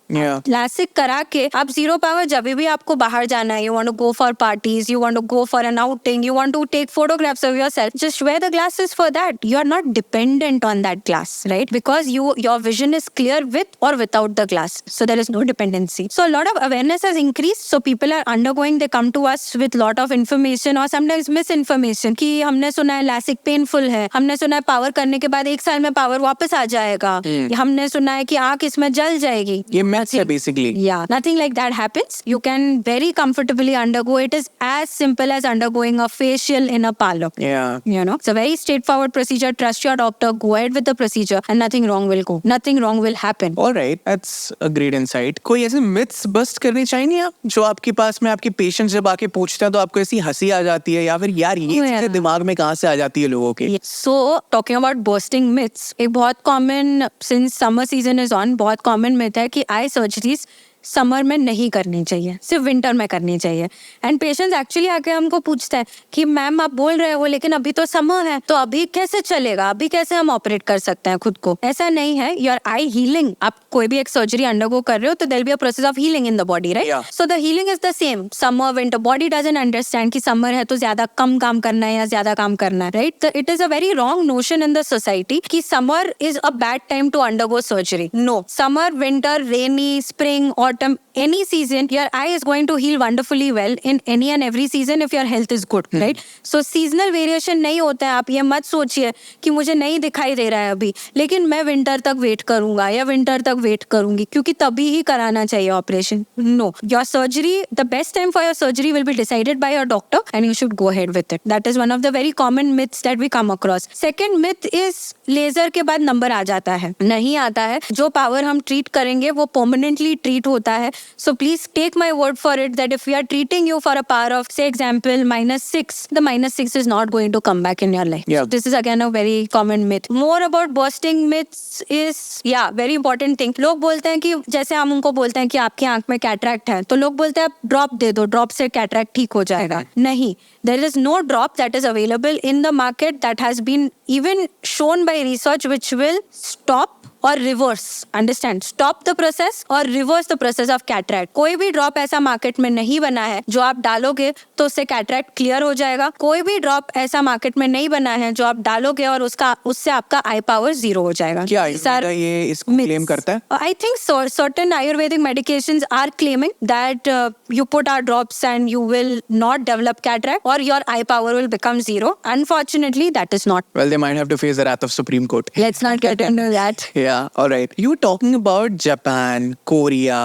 लासिक करा के आप जीरो पावर जब भी आपको बाहर जाना है, you want to go for parties, you want to go for an outing, you want to take photographs of yourself, just wear the glasses for that. You are not dependent on that glass, right? Because your vision is clear with or without the glass, so there is no dependency. So a lot of awareness has increased, so people are undergoing, they come to us with lot of information or sometimes misinformation कि हमने सुना है LASIK painful है, हमने सुना है power करने के बाद 1 साल में पावर वापस आ जाएगा, हमने सुना है कि आंख इसमें जल जाएगी। ये myths है basically. Yeah, nothing like that happens. You can very comfortably undergo. It is as simple as undergoing a facial in a parlor. Yeah. You know, it's a very straightforward procedure. Trust your doctor. Go ahead with the procedure, and nothing wrong will go. Nothing wrong will happen. All right, that's a great insight. कोई ऐसे myths bust करने चाहिए आप जो आपके पास में आपके patient जब आके पूछते हैं तो आपको ऐसी हंसी आ जाती है या फिर यार ये चीजें दिमाग में कहाँ से आ जाती है लोगों के? So talking about bursting myths, एक बहुत common since summer season is on, बहुत common myth है कि eye surgeries समर में नहीं करनी चाहिए, सिर्फ विंटर में करनी चाहिए। एंड पेशेंट्स एक्चुअली आके हमको पूछते हैं कि मैम आप बोल रहे हो लेकिन अभी तो समर है, तो अभी कैसे चलेगा, अभी कैसे हम ऑपरेट कर सकते हैं खुद को? ऐसा नहीं है, योर आई हीलिंग, आप कोई भी एक सर्जरी अंडरगो कर रहे हो तो there be a process of healing in the body, right? So the healing is the same summer winter. Body doesn't understand कि समर है तो ज्यादा कम काम करना है या ज्यादा काम करना है, right? It is a very wrong notion in the society कि summer is a bad time to undergo surgery. No, summer, winter, rainy, spring, autumn, any season your eye is going to heal wonderfully well in any and every season if your health is good, right? So seasonal variation नहीं होता है। आप ये मत सोचिए कि मुझे नहीं दिखाई दे रहा है अभी लेकिन मैं विंटर तक वेट करूंगा या विंटर तक वेट करूंगी क्योंकि तभी ही कराना चाहिए operation. No, your surgery, the best time for your surgery will be decided by your doctor and you should go ahead with it. That is one of the very common myths that we come across. Second myth is laser के बाद number आ जाता है। नहीं आता है, जो power हम treat करेंगे वो परमानेंटली ट्रीट होता है। So please take my word for it that if we are treating you for a power of, say example, -6, the -6 is not going to come back in your life. Yeah. So this is again a very common myth. More about bursting myths is, yeah, very important thing. लोग बोलते हैं कि जैसे हम उनको बोलते हैं कि आपकी आंख में कैटरैक्ट है, तो लोग बोलते हैं आप ड्रॉप दे दो, ड्रॉप से कैटरैक्ट ठीक हो जाएगा। नहीं, there is no drop that is available in the market that has been even shown by research which will stop और reverse, understand, stop the process और reverse the process of cataract. कोई भी drop ऐसा market में नहीं बना है जो आप डालोगे तो उससे कैटरैक्ट क्लियर हो जाएगा। कोई भी ड्रॉप ऐसा मार्केट में नहीं बना है जो आप डालोगे और उससे आपका आई पावर 0 हो जाएगा। क्या ये इसको क्लेम करता है? I think so. Certain Ayurvedic medications are claiming that you put our drops and you will not develop cataract or your eye power will become 0. Unfortunately, that is not. Well, they might have to face the wrath of Supreme Court. Let's not get into that. Yeah, all right. You were talking about Japan, Korea,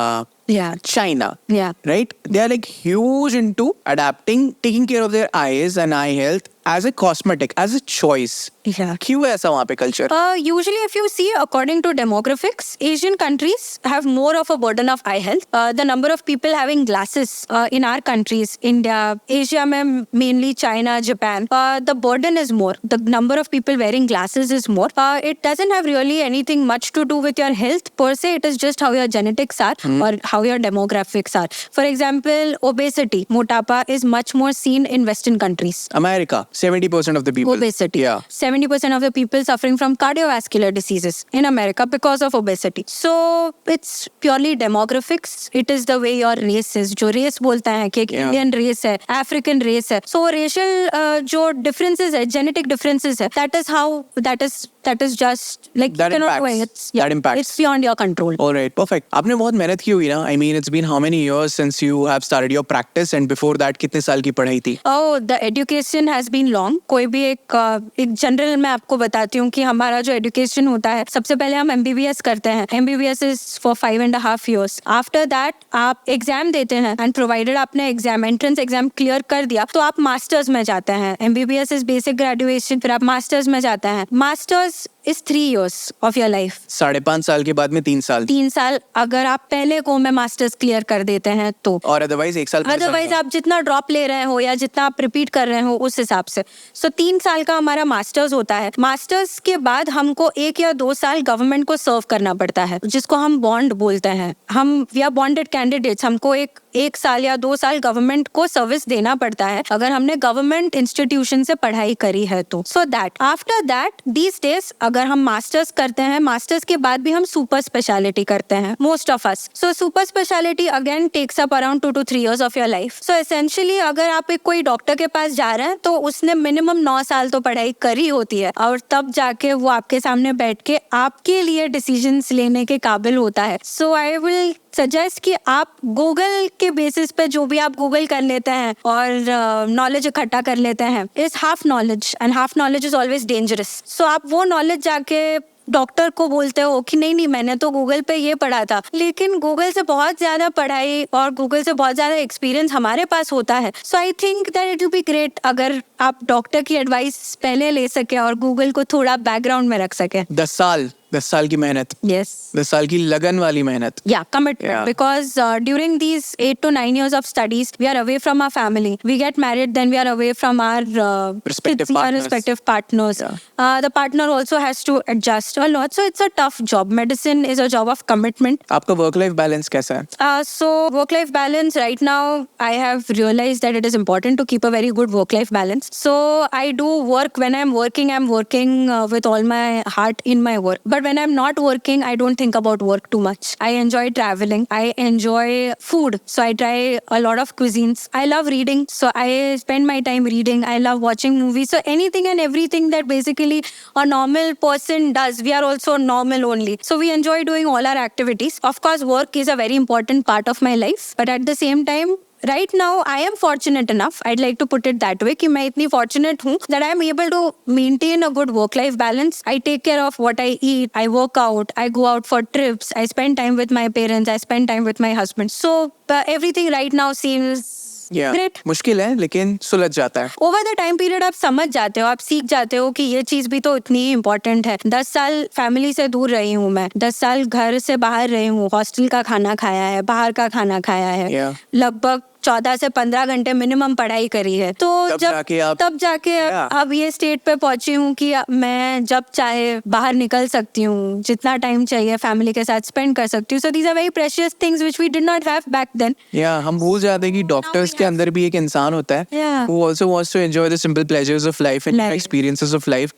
Yeah. China. Yeah. Right? They are like huge into adapting, taking care of their eyes and eye health as a cosmetic, as a choice. Yeah. क्यों है ऐसा वहाँ पे culture? Usually, if you see, according to demographics, Asian countries have more of a burden of eye health. The number of people having glasses in our countries, India, Asia, mainly China, Japan, the burden is more. The number of people wearing glasses is more. It doesn't have really anything much to do with your health per se. It is just how your genetics are or how your demographics are. For example, obesity, motapa is much more seen in Western countries. America, 70% of the people. Obesity. Yeah. 70% of the people suffering from cardiovascular diseases in America because of obesity. So it's purely demographics. It is the way your race is. जो race बोलता है कि एक Indian race है, African race है. So racial जो differences है, genetic differences है, that is just like That you cannot impacts. wait. That impacts. It's beyond your control. All right, perfect. आपने बहुत मेहनत की हुई ना? I mean, it's been how many years since you have started your practice and before that कितने साल की पढ़ाई थी? Oh, the education has been long. कोई भी एक जनरल मैं आपको बताती हूँ कि हमारा जो एजुकेशन होता है, सबसे पहले हम MBBS करते हैं. MBBS is for 5.5 years. After that आप एग्जाम देते हैं and provided आपने एग्जाम एंट्रेंस एग्जाम क्लियर कर दिया तो आप मास्टर्स में जाते हैं. MBBS is basic graduation, फिर आप मास्टर्स में जाते हैं. Masters is 3 years of your life. 5.5 साल के बाद में 3 साल. 3 साल अगर आप पहले को में मास्टर्स क्लियर कर देते हैं तो. और अदरवाइज 1 साल. अदरवाइज आप जितना ड्रॉप ले रहे हो या जितना आप रिपीट कर रहे हो उस हिसाब से। सो 3 साल का हमारा मास्टर्स होता है। मास्टर्स के बाद हमको 1 या 2 साल गवर्नमेंट को सर्व करना पड़ता है, जिसको हम बॉन्ड बोलते हैं। हम वी आर बॉन्डेड कैंडिडेट्स, हमको एक साल या 2 साल गवर्नमेंट को सर्विस देना पड़ता है अगर हमने गवर्नमेंट इंस्टीट्यूशन से पढ़ाई करी है तो। So that after that these days अगर हम मास्टर्स करते हैं, मास्टर्स के बाद भी हम सुपर स्पेशलिटी करते हैं, most of us. So super speciality again takes up around 2 to 3 years of your life. So essentially अगर आप एक कोई डॉक्टर के पास जा रहे हैं तो उसने मिनिमम 9 साल तो पढ़ाई करी होती है, और तब जाके वो आपके सामने बैठ के आपके लिए डिसीजंस लेने के काबिल होता है। सो आई विल सजेस्ट कि आप गूगल के बेसिस पे जो भी आप गूगल कर लेते हैं और नॉलेज इकट्ठा कर लेते हैं is half knowledge, and half knowledge is always dangerous. So आप वो नॉलेज जाके डॉक्टर को बोलते हो कि नहीं मैंने तो गूगल पे ये पढ़ा था, लेकिन गूगल से बहुत ज्यादा पढ़ाई और गूगल से बहुत ज्यादा एक्सपीरियंस हमारे पास होता है। So I think that it will be great अगर आप डॉक्टर की एडवाइस पहले ले सके और गूगल को थोड़ा बैकग्राउंड में रख सके। 10 साल की मेहनत, Yes. 10 साल की लगन वाली मेहनत। Yeah, commitment. Yeah. Because during these 8 to 9 years of studies, we are away from our family. We get married, then we are away from our Respective our partners. respective partners. Yeah. The partner also has to adjust a lot. So it's a tough job. Medicine is a job of commitment. आपका work life balance कैसा है? So work-life balance right now, I have realized that it is important to keep a very good work-life balance. So I do work when I'm working with all my heart in my work. But when I'm not working, I don't think about work too much. I enjoy traveling. I enjoy food. So I try a lot of cuisines. I love reading. So I spend my time reading. I love watching movies. So anything and everything that basically a normal person does, we are also normal only. So we enjoy doing all our activities. Of course, work is a very important part of my life. But at the same time, right now I am fortunate enough, I'd like to put it that way, कि मैं इतनी fortunate हूँ that I am able to maintain a good work-life balance. I take care of what I eat, I work out, I go out for trips, I spend time with my parents, I spend time with my husband. So everything right now seems great. मुश्किल है लेकिन सुलझ जाता है। Over the time period आप समझ जाते हो, आप सीख जाते हो कि ये चीज भी तो इतनी ही इम्पोर्टेंट है। 10 साल फैमिली से दूर रही हूँ मैं, 10 साल घर से बाहर रही हूँ, हॉस्टल का खाना खाया है, बाहर का खाना खाया है, लगभग 14 से 15 घंटे मिनिमम पढ़ाई करी है। तो तब जाके अब ये स्टेट पे पहुंची हूँ कि मैं जब चाहे बाहर निकल सकती हूँ, जितना टाइम चाहिए फैमिली के साथ स्पेंड कर सकती हूँ। So these are very precious things which we did not have back then. हम भूल जाते हैं कि डॉक्टर्स के अंदर भी एक इंसान होता है who also wants to enjoy the simple pleasures of life and experiences of life.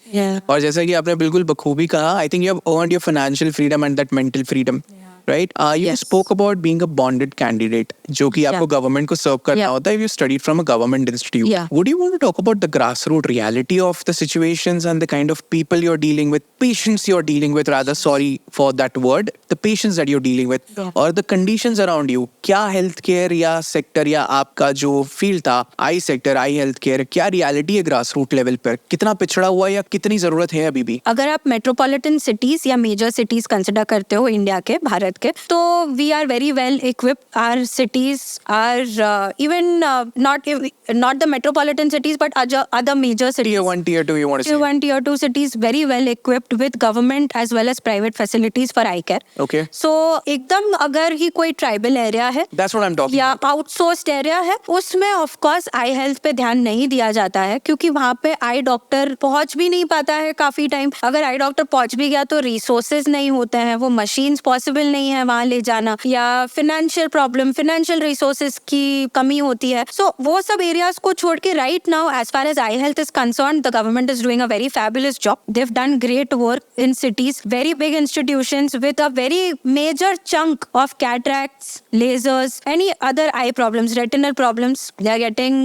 और जैसा कि आपने बिल्कुल बखूबी कहा, I think you have earned your financial freedom and that mental freedom. Right? You spoke about being a bonded candidate, जो कि आपको गवर्नमेंट को सर्व करना होता है. You studied from a government institute. Would you want to talk about the grassroots reality of the situations and the kind of people you're dealing with, patients you're dealing with, rather, sorry for that word, the patients that you're dealing with, or the conditions around you? क्या health care या sector या आपका जो field था, eye sector, eye health care, क्या reality है grassroots level पर? कितना पिछड़ा हुआ या कितनी जरूरत है अभी भी? अगर आप मेट्रोपॉलिटन सिटीज या मेजर सिटीज कंसिडर करते हो इंडिया के, भारत के, तो we are very well equipped. Our cities are even not the metropolitan cities but other major cities, tier 1 tier 2 you want to say, tier 1 tier 2 cities very well equipped with government as well as private facilities for eye care. Okay, so एकदम अगर ही कोई tribal area है, that's what I'm talking या about, outsourced area है, उसमें of course I health पे ध्यान नहीं दिया जाता है, क्योंकि वहाँ पे आई डॉक्टर पहुँच भी नहीं पाता है काफी टाइम. अगर आई डॉक्टर पहुँच भी गया तो रिसोर्सेज नहीं होते हैं, वो मशीन्स पॉसिबल नहीं है वहाँ ले जाना, या फिनेंशियल प्रॉब्लम, फिनेंशियल रिसोर्सेज की कमी होती है. सो वो सब एरियाज को छोड़ के right now as far as eye health is concerned, the government is doing a very fabulous job. They have done great work in cities, very big institutions with a very major chunk of cataracts, lasers, any other eye problems, retinal problems, they are getting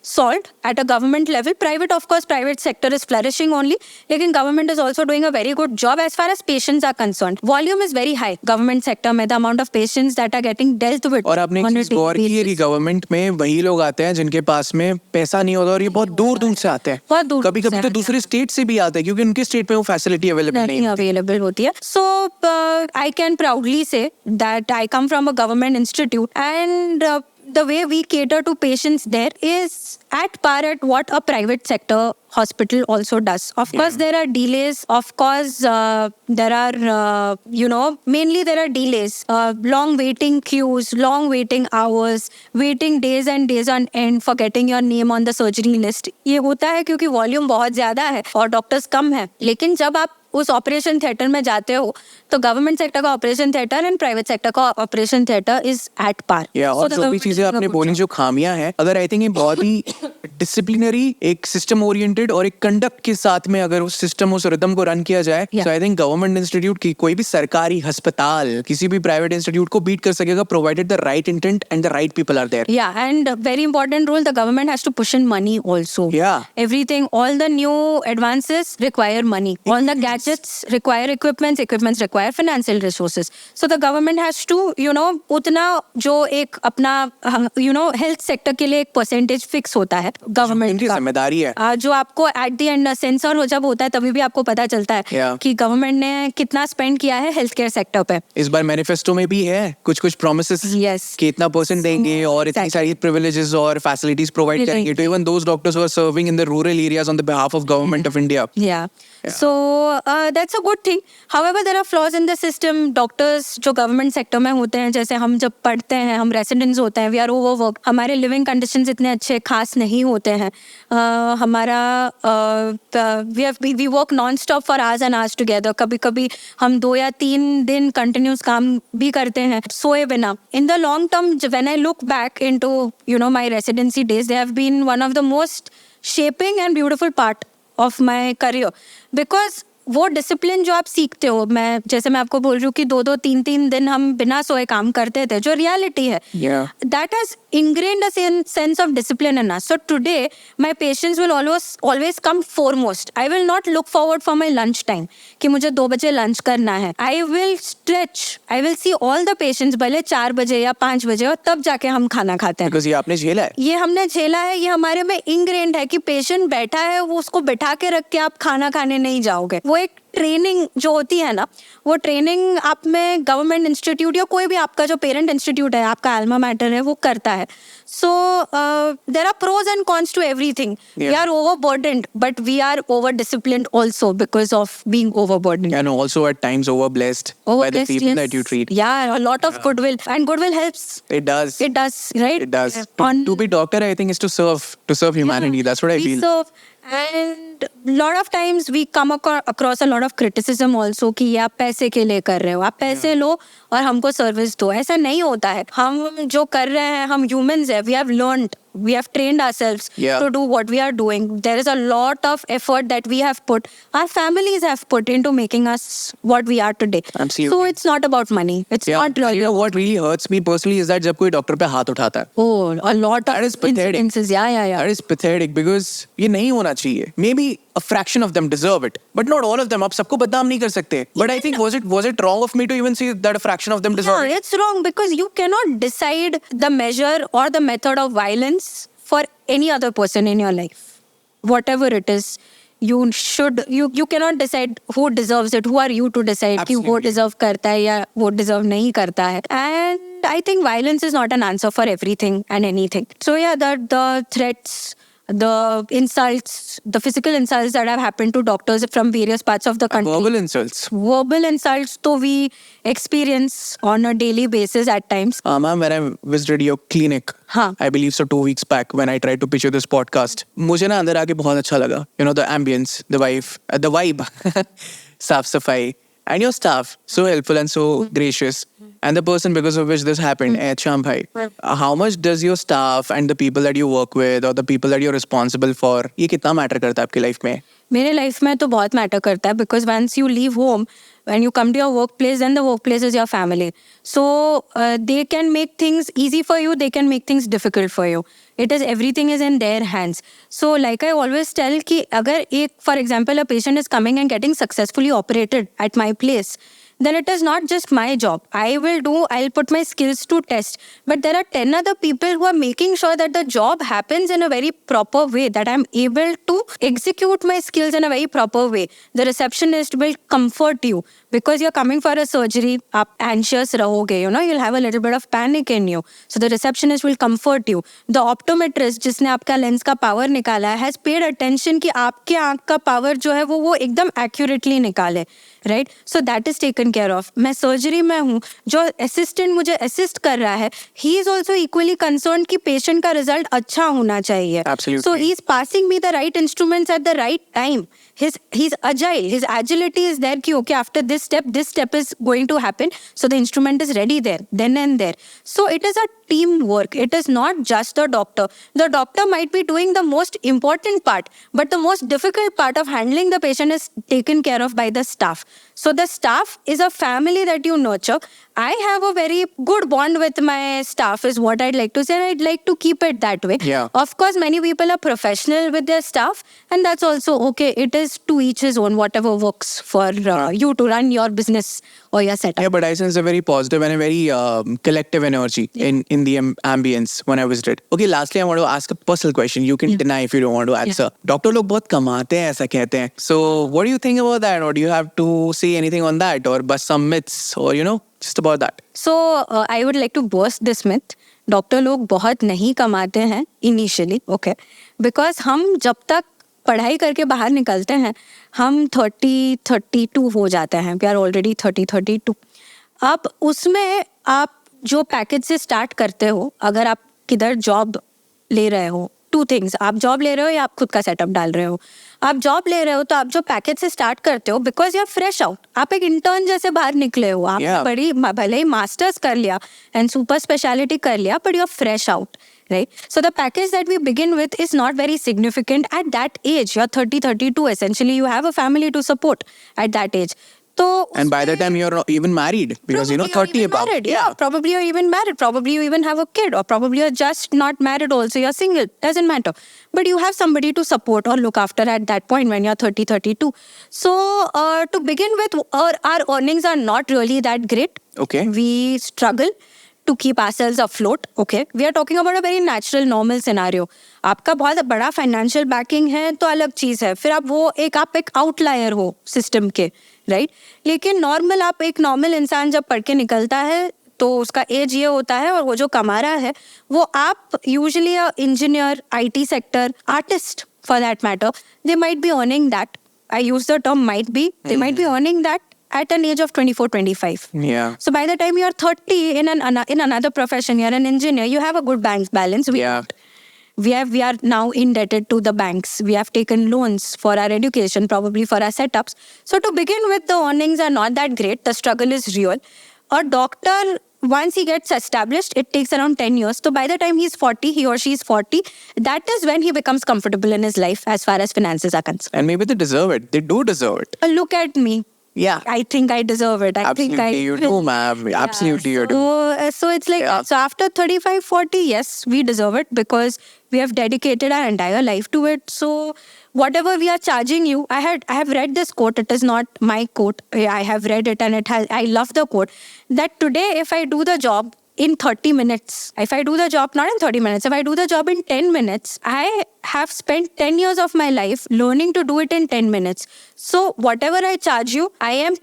solved at a government level. Private, of course, private sector is flourishing only, लेकिन government is also doing a very good job as far as patients are concerned. Volume is very high government sector में, the amount of patients that are getting dealt with. और आपने एक चीज गौर की है कि government में वही लोग आते हैं जिनके पास में पैसा नहीं होता, और ये बहुत दूर दूर से आते हैं, बहुत दूर, कभी-कभी तो दूसरे स्टेट से भी आते हैं, क्योंकि उनके स्टेट में वो फैसिलिटी अवेलेबल नहीं अवेलेबल होती है. So I can proudly say that I come from a government institute, and the way we cater to patients there is at par at what a private sector hospital also does. Of course, there are delays. Of course, there are, mainly there are delays. Long waiting queues, long waiting hours, waiting days and days on end for getting your name on the surgery list. ये होता है क्योंकि volume बहुत ज़्यादा है और doctors कम है. लेकिन जब आप उस ऑपरेशन थिएटर में जाते हो तो गवर्नमेंट सेक्टर का operation theatre and private sector का operation theatre is at par. और जो भी चीजें आपने बोली जो खामियां हैं, अगर आई थिंक ये बहुत ही डिसिप्लिनरी, एक सिस्टम ओरिएंटेड और एक कंडक्ट के साथ में अगर उस सिस्टम, उस रिदम को रन किया जाए, सो आई थिंक गवर्नमेंट इंस्टीट्यूट की कोई भी सरकारी अस्पताल किसी भी प्राइवेट इंस्टीट्यूट को बीट कर सकेगा, provided the right intent and the right people are there. Yeah, and a very important role, the government has to push in money also. Yeah. Everything, all the new advances require money. All the gadgets require equipments require financial resources. So the government has to, उतना जो एक अपना, health sector के लिए एक percentage fix होता है government इनकी का. जिम्मेदारी है. जो आपको at the end सेंसर जब होता है तभी भी आपको पता चलता है Yeah. कि गवर्नमेंट ने कितना स्पेंड किया है हेल्थ केयर सेक्टर पे. इस बार मैनिफेस्टो में भी है कुछ प्रोमिसेस Yes. कि इतना परसेंट देंगे और इतनी सारी प्रिविलेजेस और फैसिलिटीज प्रोवाइड करेंगे to even those doctors who are serving in the rural areas on the behalf of government of India. Yeah. So that's a good thing. However, there are flaws in the system. Doctors जो government sector में होते हैं, जैसे हम जब पढ़ते हैं, हम residents होते हैं, we are overworked. हमारे living conditions इतने अच्छे खास नहीं होते हैं. हमारा we work non-stop for hours and hours together. कभी-कभी हम 2 या 3 दिन continuous काम भी करते हैं सोए बिना. In the long term, when I look back into my residency days, they have been one of the most shaping and beautiful part of my career, because वो डिसिप्लिन जो आप सीखते हो, जैसे मैं आपको बोल रही हूँ कि 2-2, 3-3 दिन हम बिना सोए काम करते थे, जो रियलिटी है, that has ingrained a sense of discipline in us. So today my patients will always come foremost. I will not look forward for my lunch time कि मुझे 2 बजे लंच करना है. I will stretch, I will see all the patients भले 4 बजे या 5 बजे, और तब जाके हम खाना खाते हैं. बिकॉज़ ये आपने झेला है. ये हमने झेला है, ये हमारे में इंग्रेंड है कि पेशेंट बैठा है, वो उसको बैठा के रख के आप खाना खाने नहीं जाओगे. वो एक ट्रेनिंग जो होती है ना, वो ट्रेनिंग आप में गवर्नमेंट इंस्टीट्यूट या कोई भी आपका जो पेरेंट इंस्टीट्यूट है, आपका अल्मा मैटर है, वो करता है. So there are pros and cons to everything. We are overburdened, but we are over disciplined also because of being overburdened. And also at times overblessed by the people that you treat. Yeah, a lot of goodwill, and goodwill helps. It does. It does, right? It does. To be doctor, I think, is to serve humanity. That's what I feel. So, and lot of times we come across a lot of criticism also कि ये आप पैसे के लिए कर रहे हो, आप पैसे लो और हमको सर्विस दो. ऐसा नहीं होता है. हम जो कर रहे हैं, हम humans हैं. We have learned, we have trained ourselves to do what we are doing. There is a lot of effort that we have put, our families have put into making us what we are today. Absolutely. So it's not about money. It's not really. You know what really hurts me personally is that जब कोई doctor पे हाथ उठाता है. Oh, a lot That of is pathetic. instances. Yeah. That is pathetic because ये नहीं होना चाहिए. Maybe a fraction of them deserve it, but not all of them. आप सबको बदनाम नहीं कर सकते. But I think was it wrong of me to even say that a fraction of them deserve it? Yeah, it's wrong because you cannot decide the measure or the method of violence for any other person in your life. Whatever it is, you cannot decide who deserves it. Who are you to decide कि वो deserve करता है या वो deserve नहीं करता है? And I think violence is not an answer for everything and anything. So yeah, the threats, the insults, the physical insults that have happened to doctors from various parts of the country. Verbal insults. Verbal insults to we experience on a daily basis at times. Ma'am, when I visited your clinic, I believe so 2 weeks back when I tried to pitch you this podcast, मुझे ना अंदर आके बहुत अच्छा लगा. You know, the ambience, the vibe, साफ सफाई, and your staff, so helpful and so gracious. And the person because of which this happened, Sham bhai. How much does your staff and the people that you work with or the people that you're responsible for, ये कितना matter करता है आपकी life में? मेरे life में तो बहुत मैटर करता है because once you leave home, when you come to your workplace, then the workplace is your family. So they can make things easy for you, they can make things difficult for you. Everything is in their hands. So like I always tell कि अगर for example, a patient is coming and getting successfully operated at my place, then it is not just my job. I'll put my skills to test. But there are 10 other people who are making sure that the job happens in a very proper way, that I'm able to execute my skills in a very proper way. The receptionist will comfort you because you're coming for a surgery. आप anxious रहोगे, you'll have a little bit of panic in you. So the receptionist will comfort you. The optometrist जिसने आपका lens का power निकाला है has paid attention कि आपके आँख का पावर जो है वो एकदम accurately निकाले, right? So that is taken care of. मैं सर्जरी में हूँ, जो असिस्टेंट मुझे असिस्ट कर रहा है, he is also equally concerned कि पेशेंट का रिजल्ट अच्छा होना चाहिए. Absolutely. So he is passing me the right instruments at the right time. He's agile. His agility is there कि okay, after this step is going to happen. So the instrument is ready there, then and there. So it is a teamwork. It is not just the doctor. The doctor might be doing the most important part, but the most difficult part of handling the patient is taken care of by the staff. So the staff is a family that you nurture. I have a very good bond with my staff is what I'd like to say, and I'd like to keep it that way. Yeah. Of course, many people are professional with their staff, and that's also okay. It is to each his own, whatever works for you to run your business or your setup. Yeah, but I sense a very positive and a very collective energy in the ambience when I visited. Okay, lastly, I want to ask a personal question. You can deny if you don't want to answer. Doctor लोग बहुत कमाते हैं ऐसा कहते हैं. So what do you think about that? Or do you have to say anything on that? Or bust some myths? Or just about that? So I would like to burst this myth. Doctor लोग बहुत नहीं कमाते हैं initially, okay, because हम जब तक पढ़ाई करके बाहर निकलते हैं हम 32 हो जाते हैं. We are already 32. अब उसमें आप जो पैकेज से स्टार्ट करते हो, अगर आप किधर जॉब ले रहे हो, 2 थिंग्स, आप जॉब ले रहे हो या आप खुद का सेटअप डाल रहे हो. आप जॉब ले रहे हो तो आप जो पैकेज से स्टार्ट करते हो, because you are fresh out, आप एक इंटर्न जैसे बाहर निकले हो, आप बड़ी भले ही मास्टर्स कर लिया एंड सुपर स्पेशलिटी कर लिया, but you are fresh out, right? So the package that we begin with is not very significant at that age. You're 30, 32. Essentially, you have a family to support at that age. So and by the time you're not even married, because 30 above. Yeah, probably you're even married. Probably you even have a kid, or probably you're just not married also. You're single. Doesn't matter. But you have somebody to support or look after at that point when you're 30, 32. So to begin with, our earnings are not really that great. Okay. We struggle to keep ourselves afloat. Okay, we are talking about a very natural, normal scenario. आपका बहुत बड़ा financial backing है तो अलग चीज़ है, फिर आप एक आउटलायर हो सिस्टम के, राइट? लेकिन नॉर्मल आप एक नॉर्मल इंसान जब पढ़ के निकलता है तो उसका एज ये होता है, और वो जो कमा रहा है वो आप usually engineer, IT sector, artist for that matter, they might be earning that. I use the term might be. They might be earning that at an age of 24, 25. Yeah. So by the time you're 30 in another profession, you're an engineer, you have a good bank balance. We are now indebted to the banks. We have taken loans for our education, probably for our setups. So to begin with, the earnings are not that great. The struggle is real. A doctor, once he gets established, it takes around 10 years. So by the time he's 40, he or she is 40, that is when he becomes comfortable in his life as far as finances are concerned. And maybe they deserve it. They do deserve it. Look at me. Yeah. I think I deserve it. Absolutely, you do, ma'am. Absolutely, you do. So it's like, so after 35, 40, yes, we deserve it because we have dedicated our entire life to it. So whatever we are charging you, I have read this quote. It is not my quote. I have read it, and I love the quote that today, if I do the job in 30 minutes, if I do the job not in 30 minutes, if I do the job in 10 minutes, I have spent 10 years of my life learning to do it in 10 minutes. So whatever I charge you,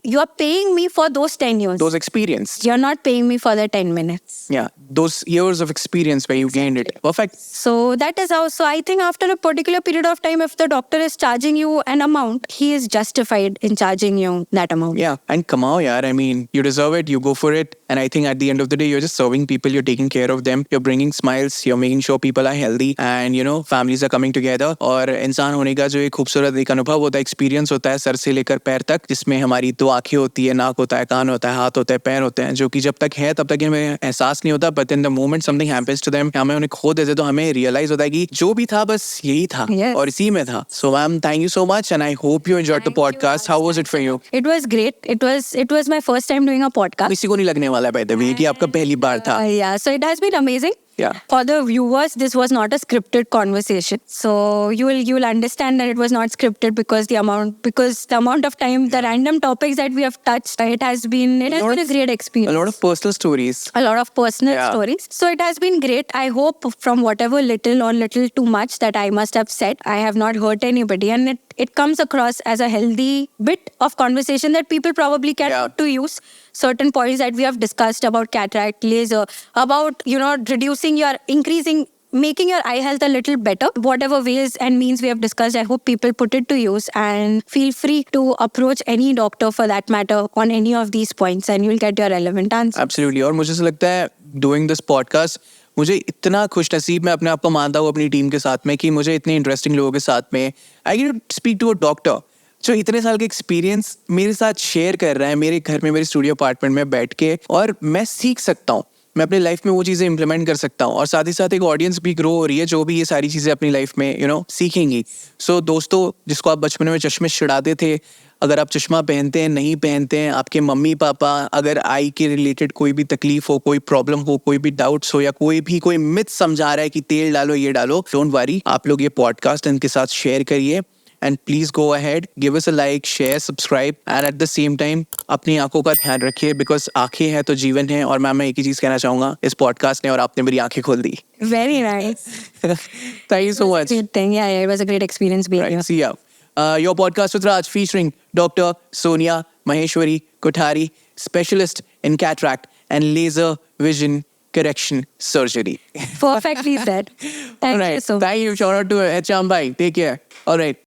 you are paying me for those 10 years. Those experience. You're not paying me for the 10 minutes. Yeah, those years of experience where you gained it. Perfect. So that is how. So I think after a particular period of time, if the doctor is charging you an amount, he is justified in charging you that amount. Yeah, and kamao, yaar. I mean, you deserve it. You go for it. And I think at the end of the day, you're just serving people. You're taking care of them. You're bringing smiles. You're making sure people are healthy. And families are coming together. और इंसान होने का जो एक खूबसूरत एक अनुभव होता है, एक्सपीरियंस होता है सर से लेकर पैर तक, जिसमें हमारी 2 आंखें होती है, नाक होता है, कान होता है, हाथ होते हैं, पैर होते हैं, जो कि जब तक है तब तक हमें एहसास नहीं होता. But in the moment something happens to them, हमें उन्हें खो देते तो हमें रियलाइज होता है कि जो भी था बस यही था. Yes. और इसी में था. So ma'am, thank you so much and I hope you enjoyed the podcast. How was it for you? It was great. It was my first time doing a podcast. किसी को नहीं लगने वाला है by the way कि आपका पहली बार था. Yeah, so it has been amazing. Yeah. For the viewers, this was not a scripted conversation. So you'll understand that it was not scripted because the amount of time, the random topics that we have touched, it has been a great experience. A lot of personal stories. A lot of personal Yeah. stories. So it has been great. I hope from whatever little or little too much that I must have said, I have not hurt anybody. And it comes across as a healthy bit of conversation that people probably can Yeah. put to use. Certain points that we have discussed about cataract, laser, about, making your eye health a little better. Whatever ways and means we have discussed, I hope people put it to use, and feel free to approach any doctor for that matter on any of these points and you'll get your relevant answer. Absolutely. और मुझे ऐसा लगता है doing this podcast, मुझे इतना खुश नसीब मैं अपने आप को मानता हूँ अपनी टीम के साथ में कि मुझे इतने इंटरेस्टिंग लोगों के साथ में I get to speak to a doctor जो इतने साल के एक्सपीरियंस मेरे साथ शेयर कर रहा है मेरे घर में, मेरे स्टूडियो अपार्टमेंट में बैठ के, और मैं सीख सकता हूँ, मैं अपनी लाइफ में वो चीज़ें इंप्लीमेंट कर सकता हूँ, और साथ ही साथ एक ऑडियंस भी ग्रो हो रही है जो भी ये सारी चीज़ें अपनी लाइफ में सीखेंगी. सो दोस्तों, जिसको आप बचपन में चश्मे छिड़ाते थे, अगर आप चश्मा पहनते हैं, नहीं पहनते हैं, आपके मम्मी पापा अगर आई के रिलेटेड कोई भी तकलीफ हो, कोई प्रॉब्लम हो, कोई भी डाउट्स हो, या कोई मिथ समझा रहा है कि तेल डालो, ये डालो, डोंट वरी, आप लोग ये पॉडकास्ट इनके साथ शेयर करिए. And please go ahead, give us a like, share, subscribe, and at the same time अपनी आंखों का ध्यान रखिए, because आंखें हैं तो जीवन है. और मैं एक ही चीज कहना चाहूंगा इस पॉडकास्ट ने, और आपने मेरी आंखें खोल दी. Very nice. Thank you so much. Great thing. Yeah, it was a great experience being here. Right, see ya. Your podcast with Raj featuring Dr. Sonia Maheshwari Kothari, specialist in cataract and laser vision correction surgery. Perfectly said. Thank you so much. Thank you. Shout out to H. Bhai. Take care. All right.